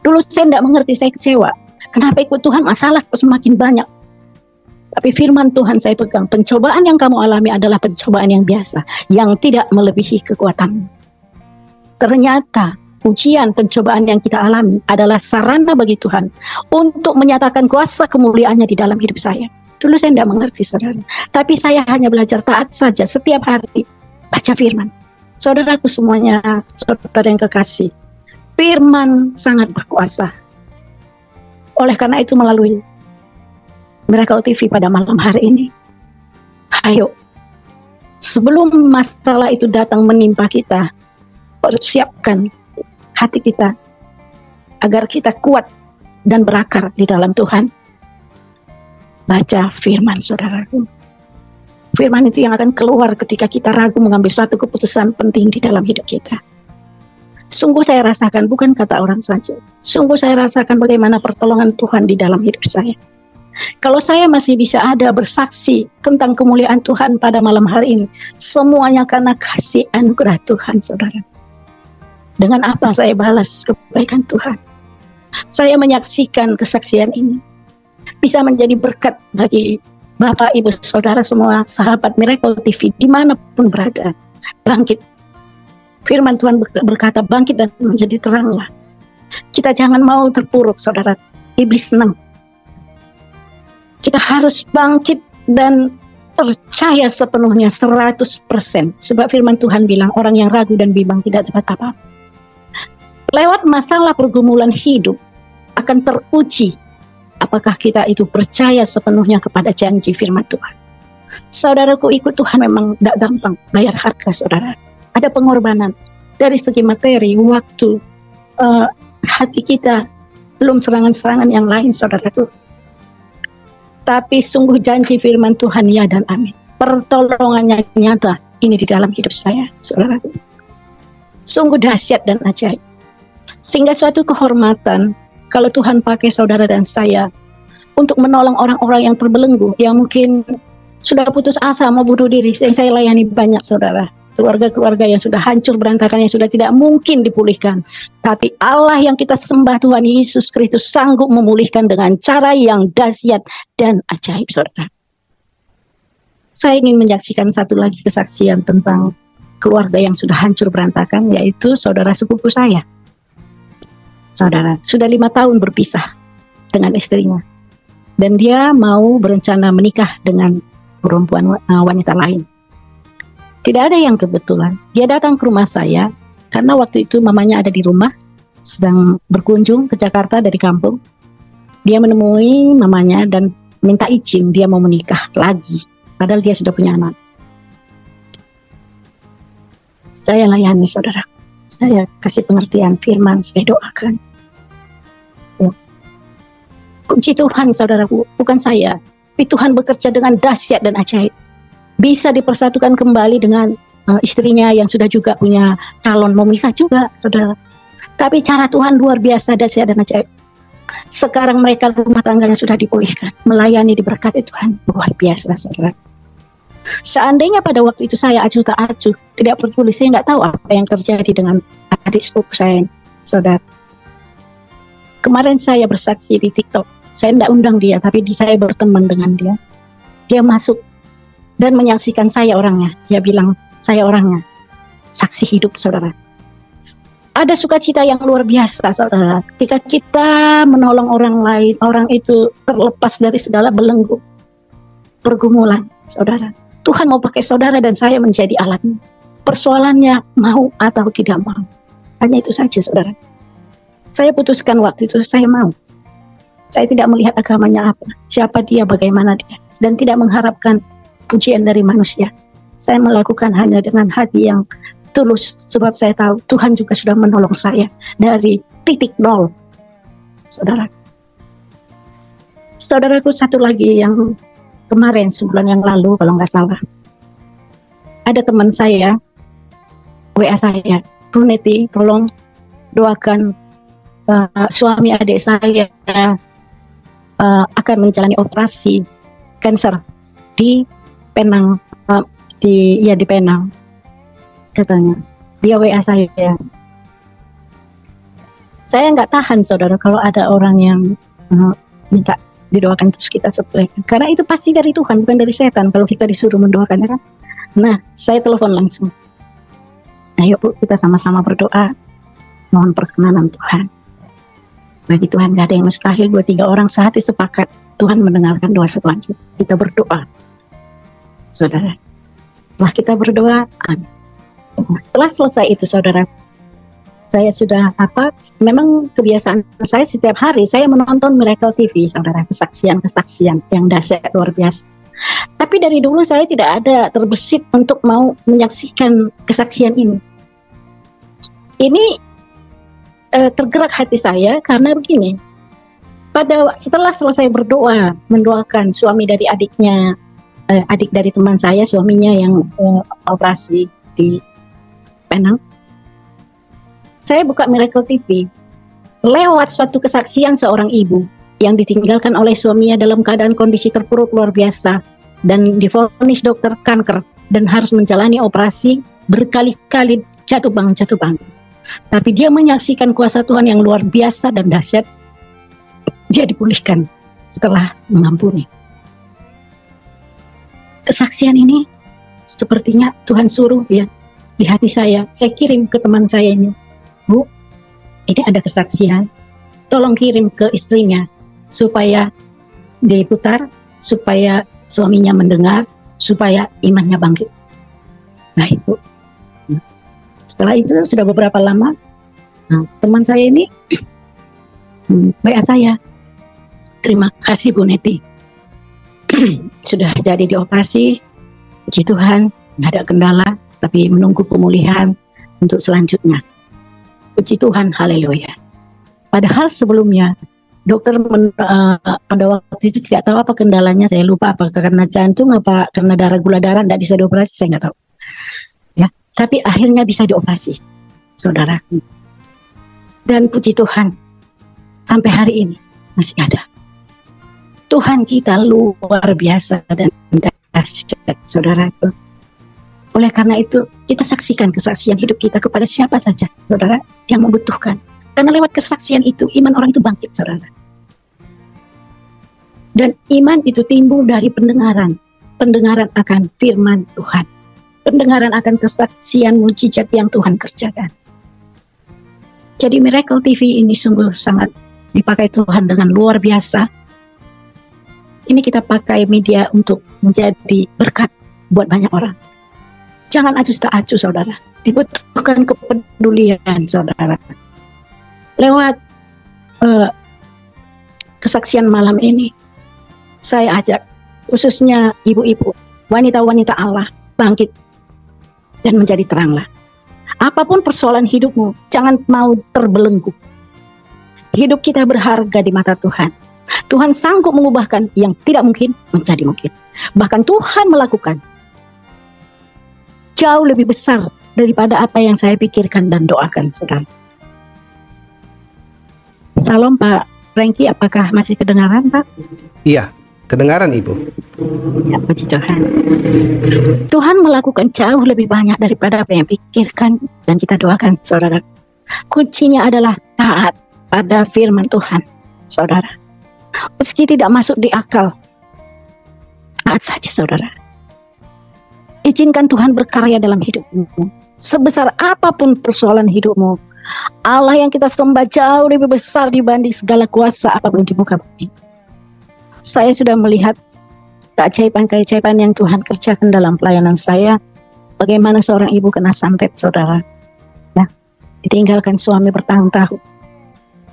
Dulu saya tidak mengerti, saya kecewa. Kenapa ikut Tuhan masalah semakin banyak? Tapi firman Tuhan saya pegang, pencobaan yang kamu alami adalah pencobaan yang biasa, yang tidak melebihi kekuatanmu. Ternyata ujian, pencobaan yang kita alami adalah sarana bagi Tuhan untuk menyatakan kuasa kemuliaannya di dalam hidup saya. Dulu saya tidak mengerti, saudara. Tapi saya hanya belajar taat saja setiap hari. Baca firman. Saudaraku semuanya, saudara yang kekasih, firman sangat berkuasa. Oleh karena itu melalui Miracle TV pada malam hari ini, ayo, sebelum masalah itu datang menimpa kita, persiapkan hati kita agar kita kuat dan berakar di dalam Tuhan. Baca firman, saudaraku. Firman itu yang akan keluar ketika kita ragu mengambil suatu keputusan penting di dalam hidup kita. Sungguh saya rasakan, bukan kata orang saja. Sungguh saya rasakan bagaimana pertolongan Tuhan di dalam hidup saya. Kalau saya masih bisa ada bersaksi tentang kemuliaan Tuhan pada malam hari ini, semuanya karena kasih anugerah Tuhan, saudara. Dengan apa saya balas kebaikan Tuhan? Saya menyaksikan kesaksian ini bisa menjadi berkat bagi Bapak, Ibu, Saudara semua, sahabat Miracle TV, dimanapun berada. Bangkit. Firman Tuhan berkata, bangkit dan menjadi teranglah. Kita jangan mau terpuruk, saudara. Iblis senang. Kita harus bangkit dan percaya sepenuhnya 100%. Sebab firman Tuhan bilang orang yang ragu dan bimbang tidak dapat apa. Lewat masalah pergumulan hidup akan teruji apakah kita itu percaya sepenuhnya kepada janji firman Tuhan. Saudaraku, ikut Tuhan memang tidak gampang, bayar harga saudara. Ada pengorbanan dari segi materi, waktu, hati kita, belum serangan-serangan yang lain saudaraku. Tapi sungguh janji firman Tuhan ya dan amin. Pertolongannya nyata ini di dalam hidup saya saudaraku. Sungguh dahsyat dan ajaib. Sehingga suatu kehormatan kalau Tuhan pakai saudara dan saya untuk menolong orang-orang yang terbelenggu, yang mungkin sudah putus asa mau bunuh diri. Saya layani banyak saudara, keluarga-keluarga yang sudah hancur berantakan, yang sudah tidak mungkin dipulihkan. Tapi Allah yang kita sembah, Tuhan Yesus Kristus, sanggup memulihkan dengan cara yang dahsyat dan ajaib saudara. Saya ingin menyaksikan satu lagi kesaksian tentang keluarga yang sudah hancur berantakan, yaitu saudara sepupu saya. Saudara, sudah 5 tahun berpisah dengan istrinya. Dan dia mau berencana menikah dengan perempuan wanita lain. Tidak ada yang kebetulan. Dia datang ke rumah saya, karena waktu itu mamanya ada di rumah, sedang berkunjung ke Jakarta dari kampung. Dia menemui mamanya dan minta izin dia mau menikah lagi. Padahal dia sudah punya anak. Saya layani saudara. Saya kasih pengertian firman, saya doakan. Ya. Kunci Tuhan saudaraku, bukan saya. Tapi Tuhan bekerja dengan dahsyat dan ajaib. Bisa dipersatukan kembali dengan istrinya yang sudah juga punya calon mau menikah juga saudara. Tapi cara Tuhan luar biasa, dahsyat dan ajaib. Sekarang mereka rumah tangganya sudah dipulihkan. Melayani diberkati Tuhan, luar biasa saudara. Seandainya pada waktu itu saya acuh tak acuh, tidak peduli, saya nggak tahu apa yang terjadi dengan adik sepupu saya, saudara. Kemarin saya bersaksi di TikTok, saya tidak undang dia, tapi saya berteman dengan dia. Dia masuk dan menyaksikan saya orangnya. Dia bilang, saya orangnya. Saksi hidup, saudara. Ada sukacita yang luar biasa, saudara. Ketika kita menolong orang lain, orang itu terlepas dari segala belenggu, pergumulan, saudara. Tuhan mau pakai saudara dan saya menjadi alatnya. Persoalannya mau atau tidak mau. Hanya itu saja saudara. Saya putuskan waktu itu saya mau. Saya tidak melihat agamanya apa, siapa dia, bagaimana dia. Dan tidak mengharapkan pujian dari manusia. Saya melakukan hanya dengan hati yang tulus. Sebab saya tahu Tuhan juga sudah menolong saya dari titik nol. Saudara. Saudaraku, satu lagi yang kemarin sebulan yang lalu kalau nggak salah, ada teman saya WA saya, Bu Neti, tolong doakan suami adik saya akan menjalani operasi kanker di Penang, di Penang katanya. Dia WA saya. Saya nggak tahan saudara kalau ada orang yang minta didoakan terus kita sepelekan. Karena itu pasti dari Tuhan, bukan dari setan kalau kita disuruh mendoakan, kan? Nah, saya telepon langsung. Ayo Bu, kita sama-sama berdoa. Mohon perkenanan Tuhan. Bagi Tuhan gak ada yang mustahil. 2-3 orang sehati sepakat, Tuhan mendengarkan doa selanjutnya. Kita berdoa. Saudara. Setelah kita berdoa, amin. Setelah selesai itu saudara, saya sudah memang kebiasaan saya setiap hari saya menonton Miracle TV, saudara, kesaksian yang dahsyat luar biasa. Tapi dari dulu saya tidak ada terbesit untuk mau menyaksikan kesaksian ini. Ini tergerak hati saya karena begini. Setelah selesai berdoa, mendoakan suami dari adiknya, adik dari teman saya, suaminya yang operasi di Penang. Saya buka Miracle TV, lewat suatu kesaksian seorang ibu yang ditinggalkan oleh suaminya dalam keadaan kondisi terpuruk luar biasa dan divonis dokter kanker dan harus menjalani operasi berkali-kali, jatuh bangun. Tapi dia menyaksikan kuasa Tuhan yang luar biasa dan dahsyat. Dia dipulihkan setelah mengampuni. Kesaksian ini sepertinya Tuhan suruh ya di hati saya. Saya kirim ke teman saya ini. Bu, ini ada kesaksian, tolong kirim ke istrinya supaya diputar, supaya suaminya mendengar, supaya imannya bangkit. Nah itu, setelah itu sudah beberapa lama, teman saya ini WA saya, terima kasih Bu Neti, sudah jadi dioperasi, puji Tuhan, nggak ada kendala, tapi menunggu pemulihan untuk selanjutnya. Puji Tuhan, haleluya. Padahal sebelumnya dokter pada waktu itu tidak tahu apa kendalanya, saya lupa apa karena jantung apa karena gula darah tidak bisa dioperasi, saya nggak tahu. Ya, tapi akhirnya bisa dioperasi, saudara. Dan puji Tuhan, sampai hari ini masih ada. Tuhan kita luar biasa dan dahsyat, saudara. Oleh karena itu, kita saksikan kesaksian hidup kita kepada siapa saja, saudara, yang membutuhkan. Karena lewat kesaksian itu, iman orang itu bangkit, saudara. Dan iman itu timbul dari pendengaran. Pendengaran akan firman Tuhan. Pendengaran akan kesaksian mujizat yang Tuhan kerjakan. Jadi Miracle TV ini sungguh sangat dipakai Tuhan dengan luar biasa. Ini kita pakai media untuk menjadi berkat buat banyak orang. Jangan acuh tak acuh, saudara. Dibutuhkan kepedulian, saudara. Lewat kesaksian malam ini, saya ajak khususnya ibu-ibu, wanita-wanita Allah bangkit dan menjadi teranglah. Apapun persoalan hidupmu, jangan mau terbelenggu. Hidup kita berharga di mata Tuhan. Tuhan sanggup mengubahkan yang tidak mungkin menjadi mungkin. Bahkan Tuhan melakukan jauh lebih besar daripada apa yang saya pikirkan dan doakan, saudara. Salam Pak Franky, apakah masih kedengaran, Pak? Iya, kedengaran Ibu. Ya, puji Tuhan. Tuhan melakukan jauh lebih banyak daripada apa yang pikirkan dan kita doakan, saudara. Kuncinya adalah taat pada firman Tuhan, saudara. Meski tidak masuk di akal, taat saja, saudara. Izinkan Tuhan berkarya dalam hidupmu. Sebesar apapun persoalan hidupmu, Allah yang kita sembah jauh lebih besar dibanding segala kuasa apapun di muka bumi. Saya sudah melihat keajaiban-keajaiban yang Tuhan kerjakan dalam pelayanan saya. Bagaimana seorang ibu kena santet, saudara. Ya, ditinggalkan suami bertahun-tahun.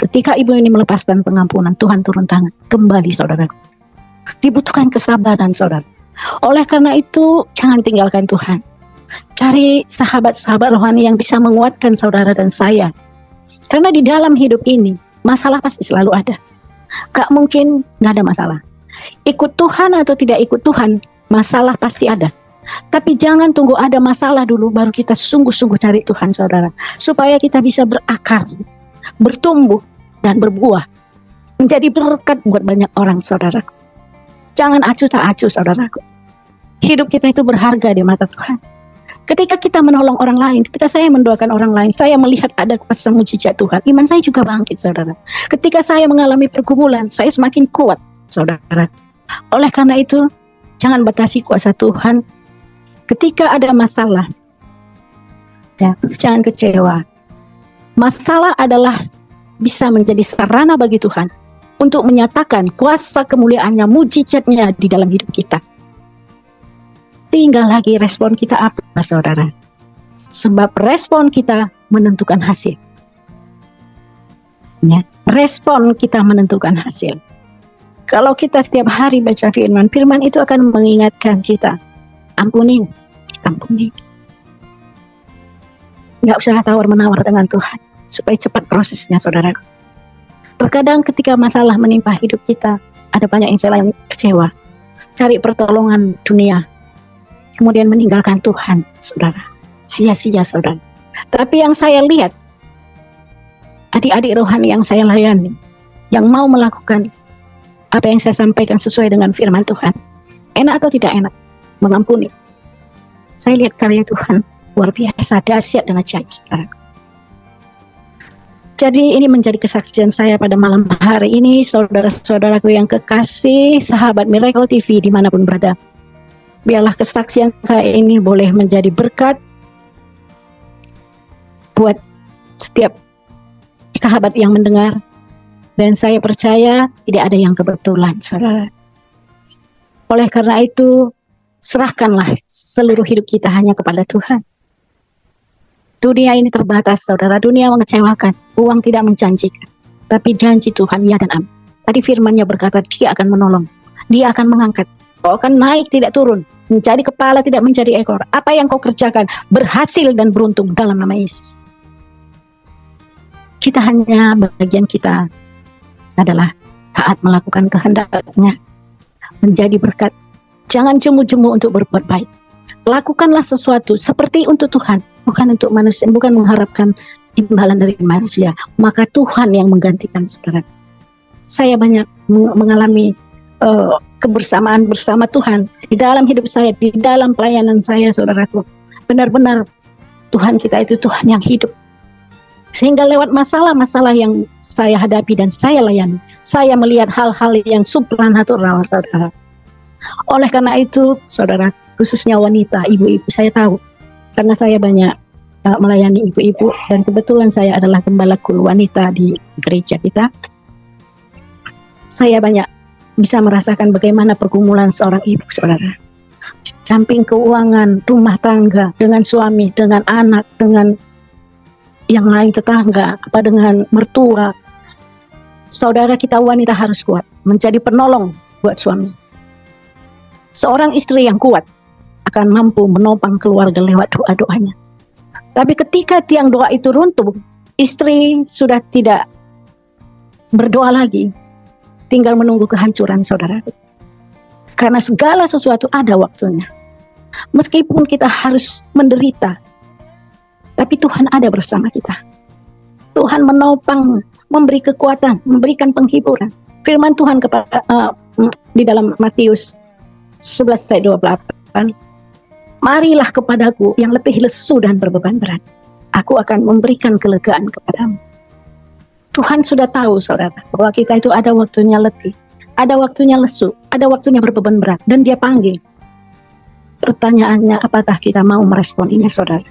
Ketika ibu ini melepaskan pengampunan, Tuhan turun tangan. Kembali, saudara. Dibutuhkan kesabaran, saudara. Oleh karena itu, jangan tinggalkan Tuhan. Cari sahabat-sahabat rohani yang bisa menguatkan saudara dan saya. Karena di dalam hidup ini, masalah pasti selalu ada. Gak mungkin gak ada masalah. Ikut Tuhan atau tidak ikut Tuhan, masalah pasti ada. Tapi jangan tunggu ada masalah dulu, baru kita sungguh-sungguh cari Tuhan, saudara. Supaya kita bisa berakar, bertumbuh, dan berbuah. Menjadi berkat buat banyak orang, saudara. Jangan acuh tak acuh, saudaraku. Hidup kita itu berharga di mata Tuhan. Ketika kita menolong orang lain, ketika saya mendoakan orang lain, saya melihat ada kuasa mujizat Tuhan. Iman saya juga bangkit, saudara. Ketika saya mengalami pergumulan, saya semakin kuat, saudara. Oleh karena itu, jangan batasi kuasa Tuhan. Ketika ada masalah, ya, jangan kecewa. Masalah adalah bisa menjadi sarana bagi Tuhan untuk menyatakan kuasa kemuliaannya, mujizatnya di dalam hidup kita. Tinggal lagi respon kita apa, saudara? Sebab respon kita menentukan hasil. Ya, respon kita menentukan hasil. Kalau kita setiap hari baca firman, firman itu akan mengingatkan kita, ampuni, ampuni. Nggak usah tawar-menawar dengan Tuhan, supaya cepat prosesnya, saudara. Terkadang ketika masalah menimpa hidup kita, ada banyak yang kecewa, cari pertolongan dunia, kemudian meninggalkan Tuhan, saudara. Sia-sia, saudara. Tapi yang saya lihat, adik-adik rohani yang saya layani, yang mau melakukan apa yang saya sampaikan sesuai dengan firman Tuhan, enak atau tidak enak, mengampuni. Saya lihat karya Tuhan luar biasa, dahsyat dan ajaib, saudara. Jadi ini menjadi kesaksian saya pada malam hari ini, saudara-saudaraku yang kekasih, sahabat Miracle TV dimanapun berada. Biarlah kesaksian saya ini boleh menjadi berkat buat setiap sahabat yang mendengar. Dan saya percaya tidak ada yang kebetulan, saudara. Oleh karena itu, serahkanlah seluruh hidup kita hanya kepada Tuhan. Dunia ini terbatas, saudara. Dunia mengecewakan, uang tidak menjanjikan. Tapi janji Tuhan ya dan amin. Tadi firman-Nya berkata, Dia akan menolong, Dia akan mengangkat. Kau akan naik tidak turun, menjadi kepala tidak menjadi ekor. Apa yang kau kerjakan berhasil dan beruntung dalam nama Yesus. Kita hanya bagian kita adalah taat melakukan kehendak-Nya, menjadi berkat. Jangan jemu-jemu untuk berbuat baik. Lakukanlah sesuatu seperti untuk Tuhan, bukan untuk manusia, bukan mengharapkan imbalan dari manusia. Maka Tuhan yang menggantikan, saudara. Saya banyak mengalami kebersamaan bersama Tuhan di dalam hidup saya, di dalam pelayanan saya, saudaraku. Benar-benar Tuhan kita itu Tuhan yang hidup. Sehingga lewat masalah-masalah yang saya hadapi dan saya layani, saya melihat hal-hal yang supranatural, saudara. Oleh karena itu, saudara, khususnya wanita, ibu-ibu, saya tahu. Karena saya banyak melayani ibu-ibu, dan kebetulan saya adalah gembala kul wanita di gereja kita. Saya banyak bisa merasakan bagaimana pergumulan seorang ibu, saudara. Samping keuangan, rumah tangga, dengan suami, dengan anak, dengan yang lain tetangga, apa dengan mertua. Saudara, kita wanita harus kuat, menjadi penolong buat suami. Seorang istri yang kuat akan mampu menopang keluarga lewat doa-doanya. Tapi ketika tiang doa itu runtuh, istri sudah tidak berdoa lagi, tinggal menunggu kehancuran, saudara. Karena segala sesuatu ada waktunya. Meskipun kita harus menderita, tapi Tuhan ada bersama kita. Tuhan menopang, memberi kekuatan, memberikan penghiburan. Firman Tuhan di dalam Matius 11 ayat 28. Marilah kepadaku yang letih lesu dan berbeban berat. Aku akan memberikan kelegaan kepadamu. Tuhan sudah tahu, saudara, bahwa kita itu ada waktunya letih, ada waktunya lesu, ada waktunya berbeban berat, dan Dia panggil. Pertanyaannya, apakah kita mau merespon ini, saudara?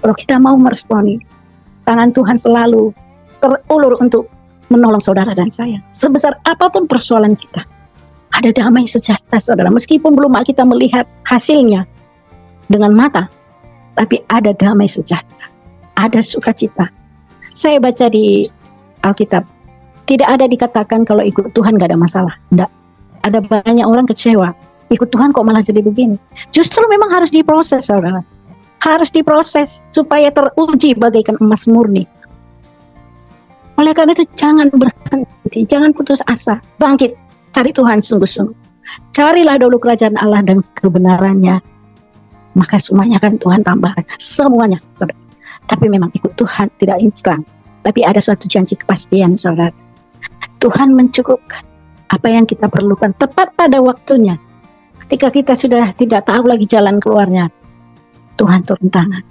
Kalau kita mau meresponi, tangan Tuhan selalu terulur untuk menolong saudara dan saya. Sebesar apapun persoalan kita, ada damai sejahtera, saudara. Meskipun belum kita melihat hasilnya dengan mata, tapi ada damai sejahtera, ada sukacita. Saya baca di Alkitab, tidak ada dikatakan kalau ikut Tuhan gak ada masalah. Tidak. Ada banyak orang kecewa, ikut Tuhan kok malah jadi begini. Justru memang harus diproses, saudara. Harus diproses supaya teruji bagaikan emas murni. Oleh karena itu jangan berhenti, jangan putus asa, bangkit, cari Tuhan sungguh-sungguh. Carilah dulu kerajaan Allah dan kebenarannya, maka semuanya akan Tuhan tambahkan, semuanya, saudara. Tapi memang ikut Tuhan tidak instan, tapi ada suatu janji kepastian, saudara. Tuhan mencukupkan apa yang kita perlukan tepat pada waktunya. Ketika kita sudah tidak tahu lagi jalan keluarnya, Tuhan turun tangan.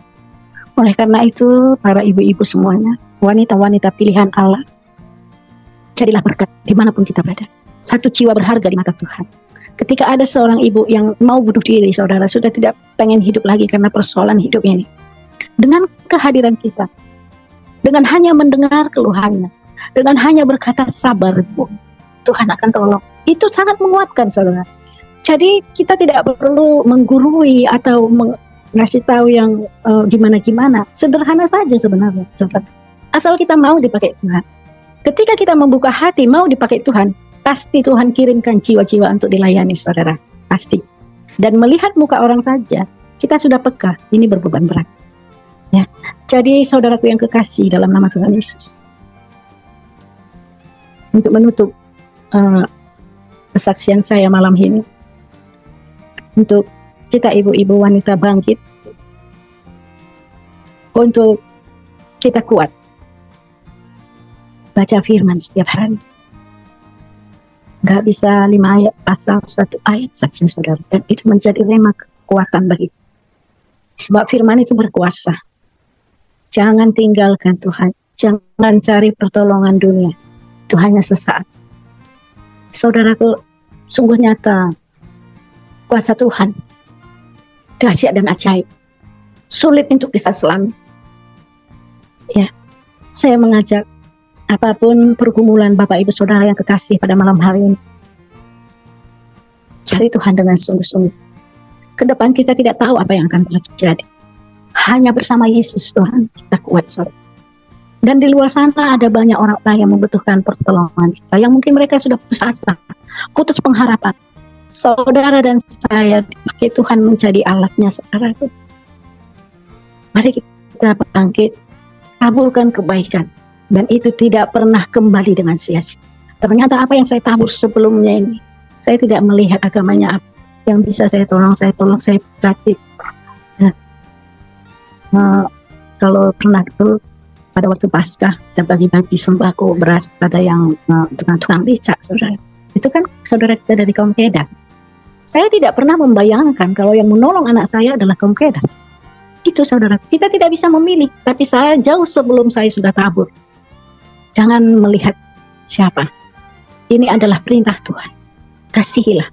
Oleh karena itu, para ibu-ibu semuanya, wanita-wanita pilihan Allah, jadilah berkat dimanapun kita berada. Satu jiwa berharga di mata Tuhan. Ketika ada seorang ibu yang mau bunuh diri, saudara, sudah tidak pengen hidup lagi karena persoalan hidup ini. Dengan kehadiran kita, dengan hanya mendengar keluhannya, dengan hanya berkata sabar, Bu, Tuhan akan tolong. Itu sangat menguatkan, saudara. Jadi kita tidak perlu menggurui atau ngasih tahu yang gimana-gimana. Sederhana saja sebenarnya, saudara. Asal kita mau dipakai Tuhan. Ketika kita membuka hati mau dipakai Tuhan, pasti Tuhan kirimkan jiwa-jiwa untuk dilayani, saudara. Pasti. Dan melihat muka orang saja, kita sudah peka, ini berbeban berat. Ya. Jadi saudaraku yang kekasih dalam nama Tuhan Yesus, untuk menutup kesaksian saya malam ini, untuk kita ibu-ibu wanita bangkit, untuk kita kuat, baca firman setiap hari. Gak bisa 5 ayat, asal 1 ayat saja, saudara. Dan itu menjadi rema kekuatan bagi kita. Sebab firman itu berkuasa. Jangan tinggalkan Tuhan. Jangan cari pertolongan dunia. Itu hanya sesaat. Saudaraku, sungguh nyata kuasa Tuhan, dahsyat dan ajaib, sulit untuk bisa selami. Ya, saya mengajak apapun pergumulan Bapak Ibu Saudara yang kekasih pada malam hari ini, cari Tuhan dengan sungguh-sungguh. Ke depan kita tidak tahu apa yang akan terjadi. Hanya bersama Yesus Tuhan kita kuat, saudara. Dan di luar sana ada banyak orang-orang yang membutuhkan pertolongan kita, yang mungkin mereka sudah putus asa, putus pengharapan. Saudara dan saya dipakai Tuhan menjadi alatnya, saudara. Mari kita bangkit, taburkan kebaikan, dan itu tidak pernah kembali dengan sia-sia. Ternyata apa yang saya tabur sebelumnya ini, saya tidak melihat agamanya apa. Yang bisa saya tolong, saya praktik. Kalau pernah itu pada waktu Paskah, kita bagi-bagi sembako, beras pada yang tukang becak, saudara. Itu kan saudara kita dari kaum Kedah. Saya tidak pernah membayangkan kalau yang menolong anak saya adalah kaum Kedah. Itu saudara, kita tidak bisa memilih, tapi saya jauh sebelum saya sudah tabur. Jangan melihat siapa. Ini adalah perintah Tuhan. Kasihilah.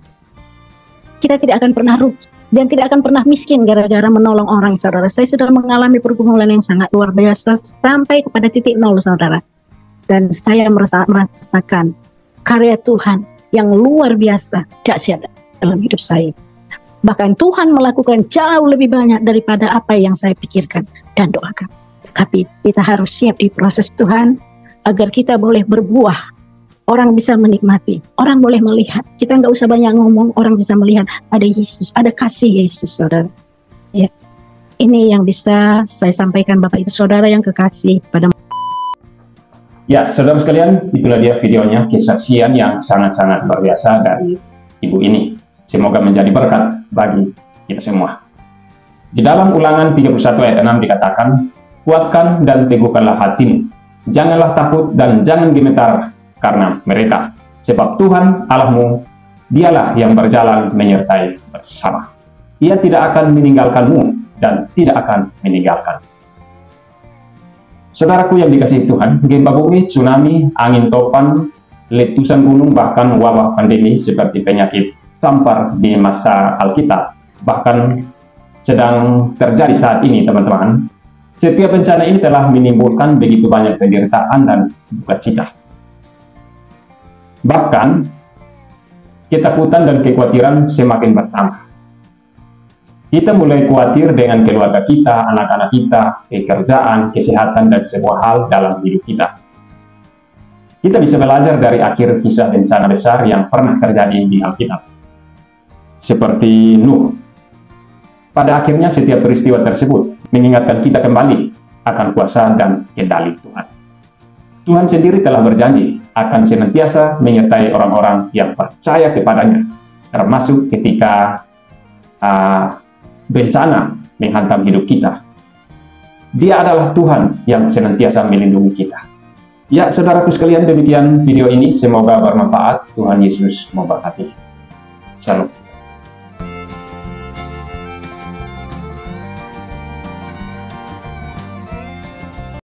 Kita tidak akan pernah rugi dan tidak akan pernah miskin gara-gara menolong orang, saudara. Saya sudah mengalami pergumulan yang sangat luar biasa sampai kepada titik nol, saudara. Dan saya merasakan karya Tuhan yang luar biasa dahsyat dalam hidup saya. Bahkan Tuhan melakukan jauh lebih banyak daripada apa yang saya pikirkan dan doakan. Tapi kita harus siap di proses Tuhan agar kita boleh berbuah. Orang bisa menikmati, orang boleh melihat. Kita nggak usah banyak ngomong, orang bisa melihat ada Yesus, ada kasih Yesus, saudara. Ya, ini yang bisa saya sampaikan Bapak Ibu Saudara yang kekasih pada. Ya, saudara sekalian, itulah dia videonya, kesaksian yang sangat-sangat luar biasa dari ibu ini. Semoga menjadi berkat bagi kita semua. Di dalam Ulangan 31 ayat 6 dikatakan, kuatkan dan teguhkanlah hatimu, janganlah takut dan jangan gemetar karena mereka, sebab Tuhan Allahmu, dialah yang berjalan menyertai bersama. Ia tidak akan meninggalkanmu dan tidak akan meninggalkan. Saudaraku yang dikasihi Tuhan, gempa bumi, tsunami, angin topan, letusan gunung, bahkan wabah pandemi seperti penyakit sampar di masa Alkitab, bahkan sedang terjadi saat ini, teman-teman. Setiap bencana ini telah menimbulkan begitu banyak penderitaan dan duka cita. Bahkan, ketakutan dan kekhawatiran semakin bertambah. Kita mulai khawatir dengan keluarga kita, anak-anak kita, pekerjaan, kesehatan, dan semua hal dalam hidup kita. Kita bisa belajar dari akhir kisah bencana besar yang pernah terjadi di Alkitab. Seperti Nuh. Pada akhirnya setiap peristiwa tersebut mengingatkan kita kembali akan kuasa dan kendali Tuhan. Tuhan sendiri telah berjanji akan senantiasa menyertai orang-orang yang percaya kepadanya, termasuk ketika bencana menghantam hidup kita. Dia adalah Tuhan yang senantiasa melindungi kita. Ya, saudaraku sekalian, demikian video ini. Semoga bermanfaat. Tuhan Yesus memberkati. Shalom.